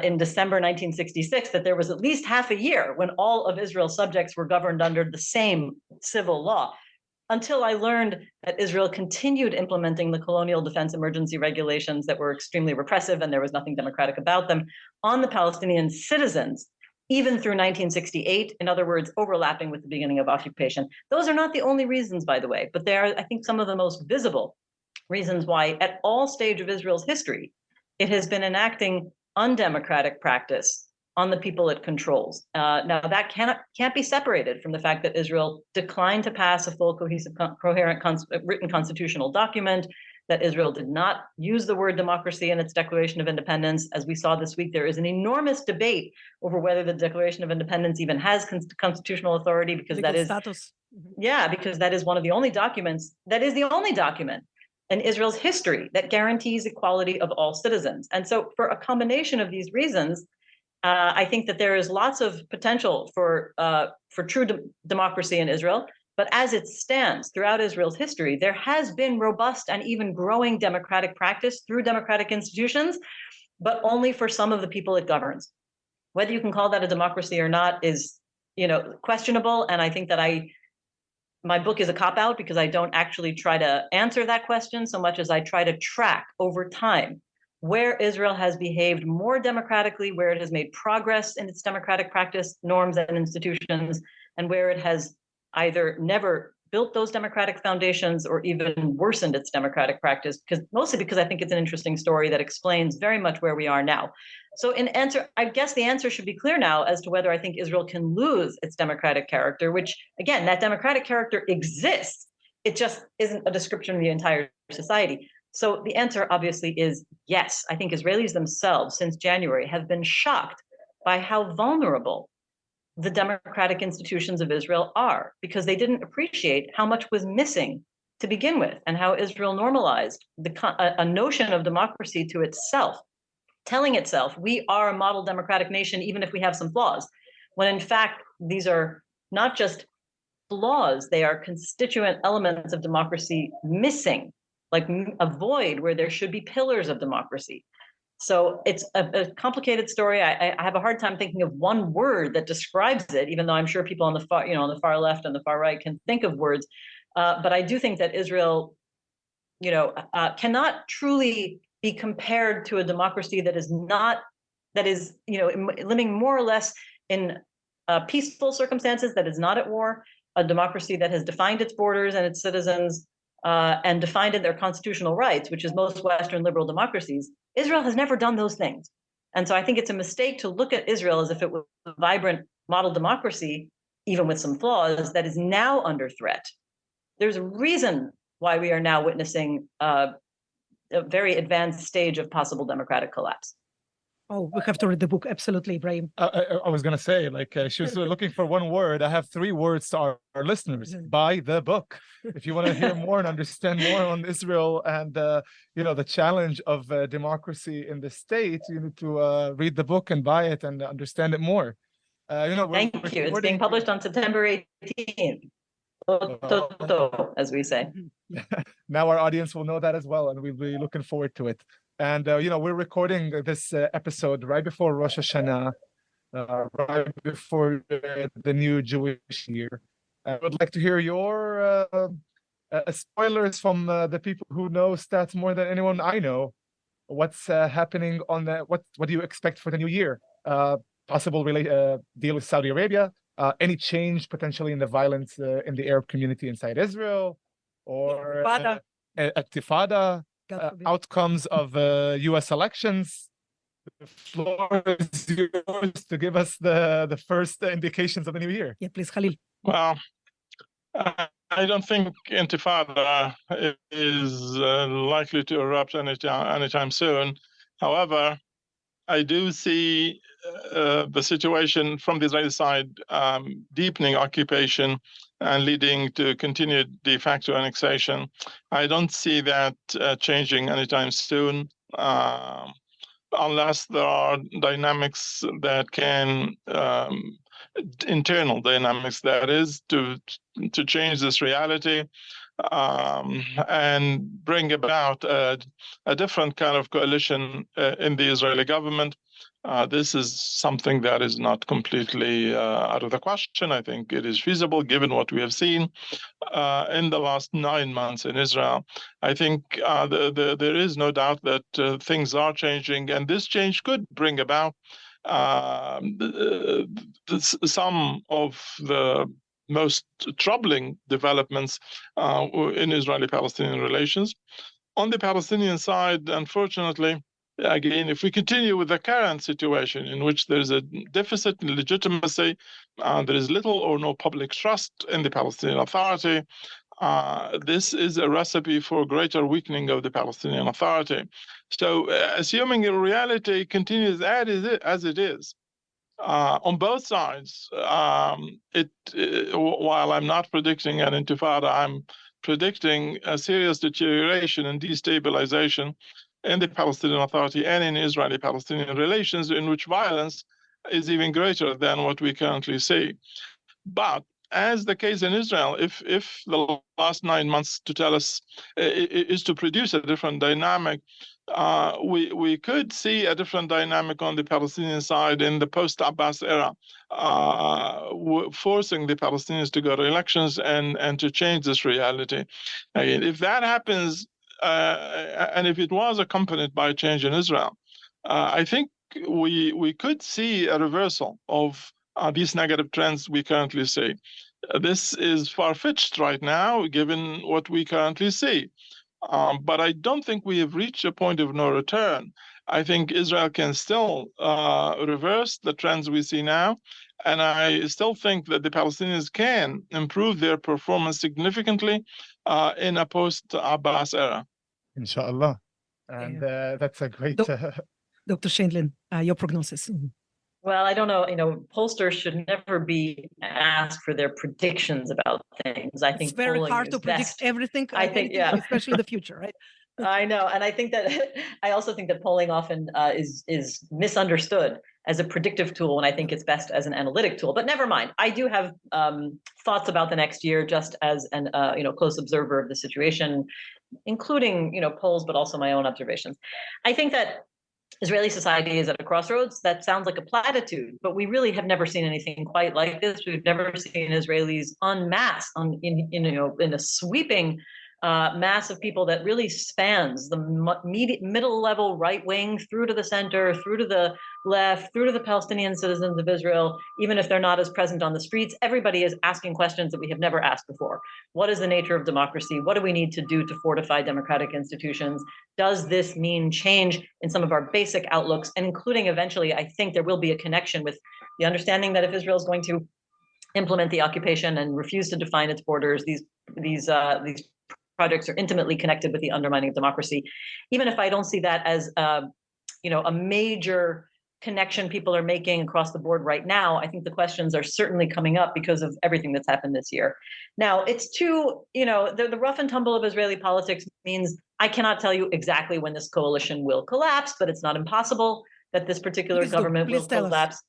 in December 1966, that there was at least half a year when all of Israel's subjects were governed under the same civil law, until I learned that Israel continued implementing the colonial defense emergency regulations that were extremely repressive, and there was nothing democratic about them, on the Palestinian citizens, even through 1968, in other words, overlapping with the beginning of occupation. Those are not the only reasons, by the way, but they are, I think, some of the most visible reasons why at all stage of Israel's history, it has been enacting undemocratic practice on the people it controls. Now, that can't be separated from the fact that Israel declined to pass a full, cohesive, coherent written constitutional document, that Israel did not use the word democracy in its Declaration of Independence. As we saw this week, there is an enormous debate over whether the Declaration of Independence even has constitutional authority, because Legal that is status. because that is one of the only documents, that is the only document in Israel's history that guarantees equality of all citizens. And so for a combination of these reasons, I think that there is lots of potential for true democracy in Israel. But as it stands throughout Israel's history, there has been robust and even growing democratic practice through democratic institutions, but only for some of the people it governs. Whether you can call that a democracy or not is, questionable. And I think that my book is a cop-out, because I don't actually try to answer that question so much as I try to track over time where Israel has behaved more democratically, where it has made progress in its democratic practice, norms, and institutions, and where it has either never built those democratic foundations or even worsened its democratic practice, mostly because I think it's an interesting story that explains very much where we are now. So I guess the answer should be clear now as to whether I think Israel can lose its democratic character, which, again, that democratic character exists. It just isn't a description of the entire society. So the answer obviously is yes. I think Israelis themselves since January have been shocked by how vulnerable the democratic institutions of Israel are, because they didn't appreciate how much was missing to begin with, and how Israel normalized a notion of democracy to itself, telling itself, we are a model democratic nation, even if we have some flaws, when in fact, these are not just flaws, they are constituent elements of democracy missing, like a void where there should be pillars of democracy. So it's a complicated story. I have a hard time thinking of one word that describes it, even though I'm sure people on the far left and the far right can think of words. But I do think that Israel, cannot truly be compared to a democracy that is not, that is, living more or less in peaceful circumstances, that is not at war, a democracy that has defined its borders and its citizens and defined their constitutional rights, which is most Western liberal democracies. Israel has never done those things. And so I think it's a mistake to look at Israel as if it was a vibrant model democracy, even with some flaws, that is now under threat. There's a reason why we are now witnessing a very advanced stage of possible democratic collapse. Oh, we have to read the book. Absolutely, Ibrahim. I was going to say, she was looking for one word. I have 3 words to our listeners. Buy the book. If you want to hear more and understand more on Israel and, the challenge of democracy in the state, you need to read the book and buy it and understand it more. Thank you. It's being published on September 18th. As we say. Now our audience will know that as well, and we'll be looking forward to it. And, we're recording this episode right before Rosh Hashanah, right before the new Jewish year. I would like to hear your spoilers from the people who know stats more than anyone I know. What's happening on what do you expect for the new year? Possible deal with Saudi Arabia? Any change potentially in the violence in the Arab community inside Israel? Or Intifada? Outcomes of U.S. elections. The floor is yours to give us the first indications of the new year. Yeah, please, Khalil. Well, I don't think Intifada is likely to erupt anytime soon. However, I do see the situation from the Israeli side deepening occupation and leading to continued de facto annexation. I don't see that changing anytime soon, unless there are dynamics that can, internal dynamics, that is, to change this reality and bring about a different kind of coalition in the Israeli government. This is something that is not completely out of the question. I think it is feasible given what we have seen in the last 9 months in Israel. I think there is no doubt that things are changing, and this change could bring about some of the most troubling developments in Israeli-Palestinian relations. On the Palestinian side, unfortunately, again, if we continue with the current situation in which there is a deficit in legitimacy, there is little or no public trust in the Palestinian Authority, this is a recipe for greater weakening of the Palestinian Authority. So assuming the reality continues as it is, on both sides, while I'm not predicting an intifada, I'm predicting a serious deterioration and destabilization in the Palestinian Authority and in Israeli-Palestinian relations, in which violence is even greater than what we currently see. But as the case in Israel, if the last 9 months to tell us is to produce a different dynamic, we could see a different dynamic on the Palestinian side in the post-Abbas era, forcing the Palestinians to go to elections and to change this reality. Again, if that happens, and if it was accompanied by a change in Israel, I think we could see a reversal of these negative trends we currently see. This is far-fetched right now, given what we currently see. But I don't think we have reached a point of no return. I think Israel can still reverse the trends we see now. And I still think that the Palestinians can improve their performance significantly in a post-Abbas era. Inshallah. And that's a great... Dr. Scheindlin, your prognosis. Well, I don't know. Pollsters should never be asked for their predictions about things. I think it's very hard to predict everything. I think, yeah, especially the future, right? I know, and I also think that polling often is misunderstood as a predictive tool, and I think it's best as an analytic tool. But never mind. I do have thoughts about the next year, just as an close observer of the situation, including polls, but also my own observations. I think that Israeli society is at a crossroads. That sounds like a platitude, but we really have never seen anything quite like this. We've never seen Israelis en masse in a sweeping mass of people that really spans the middle level right wing through to the center, through to the left, through to the Palestinian citizens of Israel, even if they're not as present on the streets. Everybody is asking questions that we have never asked before. What is the nature of democracy? What do we need to do to fortify democratic institutions? Does this mean change in some of our basic outlooks, and including eventually, I think there will be a connection with the understanding that if Israel is going to implement the occupation and refuse to define its borders, these projects are intimately connected with the undermining of democracy. Even if I don't see that as a major connection people are making across the board right now, I think the questions are certainly coming up because of everything that's happened this year. Now, it's the rough and tumble of Israeli politics means I cannot tell you exactly when this coalition will collapse, but it's not impossible that this particular government will collapse.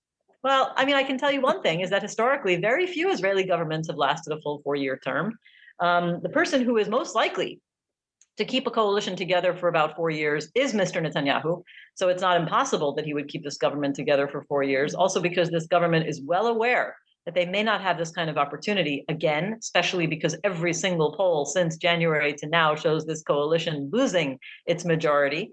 Well, I mean, I can tell you one thing is that historically, very few Israeli governments have lasted a full 4-year term. The person who is most likely to keep a coalition together for about 4 years is Mr. Netanyahu. So it's not impossible that he would keep this government together for 4 years, also because this government is well aware that they may not have this kind of opportunity again, especially because every single poll since January to now shows this coalition losing its majority.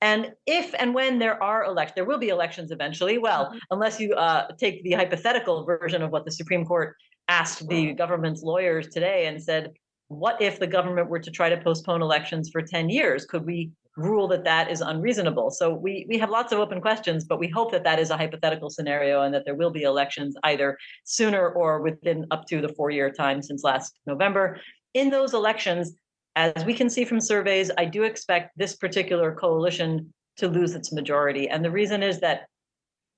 And if and when there are elections, there will be elections eventually. Well, unless you take the hypothetical version of what the Supreme Court asked the government's lawyers today and said, what if the government were to try to postpone elections for 10 years? Could we rule that that is unreasonable? So we have lots of open questions, but we hope that that is a hypothetical scenario and that there will be elections either sooner or within up to the 4-year time since last November. In those elections, as we can see from surveys, I do expect this particular coalition to lose its majority. And the reason is that,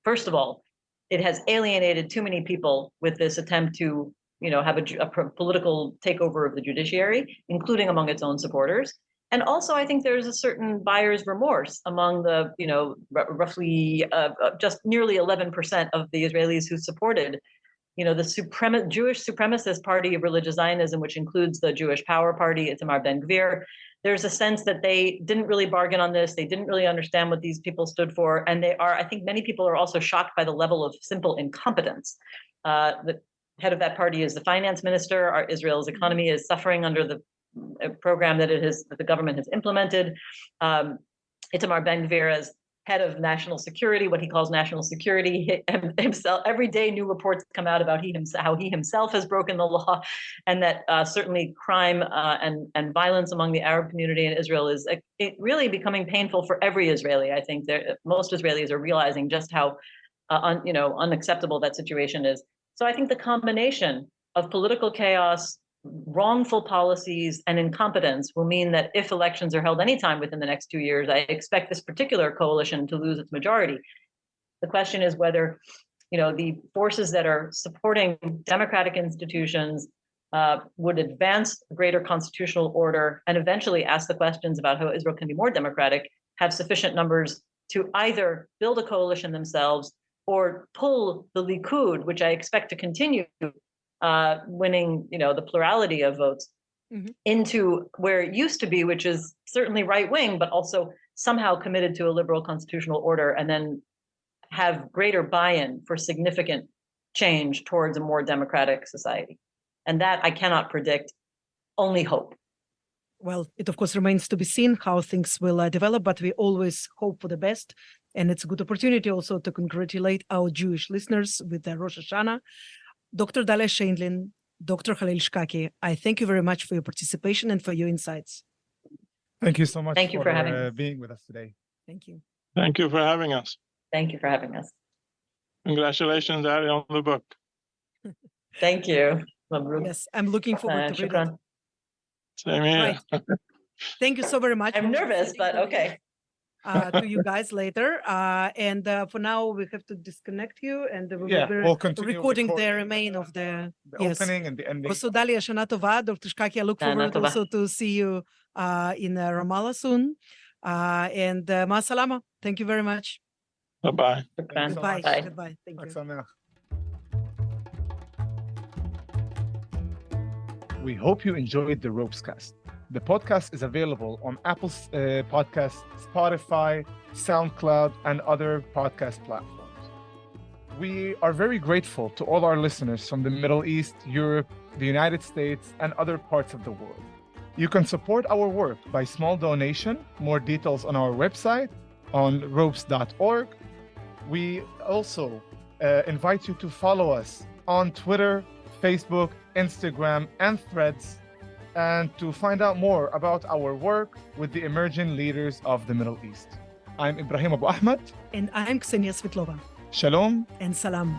first of all, it has alienated too many people with this attempt to, have a political takeover of the judiciary, including among its own supporters. And also, I think there's a certain buyer's remorse among the, roughly just nearly 11% of the Israelis who supported, the Jewish supremacist party of religious Zionism, which includes the Jewish Power Party, Itamar Ben-Gvir. There's a sense that they didn't really bargain on this. They didn't really understand what these people stood for. And I think many people are also shocked by the level of simple incompetence. The head of that party is the finance minister. Israel's economy is suffering under the program that the government has implemented. Itamar Ben-Gvir as head of national security, what he calls national security himself. Every day new reports come out about how he himself has broken the law, and that certainly crime and violence among the Arab community in Israel is really becoming painful for every Israeli. I think most Israelis are realizing just how unacceptable that situation is. So I think the combination of political chaos, wrongful policies, and incompetence will mean that if elections are held anytime within the next 2 years, I expect this particular coalition to lose its majority. The question is whether, the forces that are supporting democratic institutions would advance a greater constitutional order and eventually ask the questions about how Israel can be more democratic, have sufficient numbers to either build a coalition themselves or pull the Likud, which I expect to continue winning, the plurality of votes, into where it used to be, which is certainly right wing, but also somehow committed to a liberal constitutional order, and then have greater buy-in for significant change towards a more democratic society. And that I cannot predict, only hope. Well, it of course remains to be seen how things will develop, but we always hope for the best. And it's a good opportunity also to congratulate our Jewish listeners with the Rosh Hashanah. Dr. Dahlia Scheindlin, Dr. Khalil Shikaki, I thank you very much for your participation and for your insights. Thank you so much for having us. Being with us today. Thank you. Thank you for having us. Thank you for having us. Congratulations, Dahlia, on the book. Thank you. Yes, I'm looking forward to read it. Same here. Right. Thank you so very much. I'm nervous, but okay. To you guys later. And for now, we have to disconnect you, and we'll continue recording the remain of the opening and the ending. Also, Dahlia, Shana Tova, Dr. Shikaki, I look forward also to see you in Ramallah soon. And Ma Salama. Thank you very much. Bye-bye. Goodbye. Bye. Goodbye. Thank you. We hope you enjoyed the ROPESCAST. The podcast is available on Apple Podcasts, Spotify, SoundCloud, and other podcast platforms. We are very grateful to all our listeners from the Middle East, Europe, the United States, and other parts of the world. You can support our work by small donation. More details on our website on ropes.org. We also invite you to follow us on Twitter, Facebook, Instagram, and Threads, and to find out more about our work with the emerging leaders of the Middle East. I'm Ibrahim Abu-Ahmad. And I'm Ksenia Svetlova. Shalom. And salam.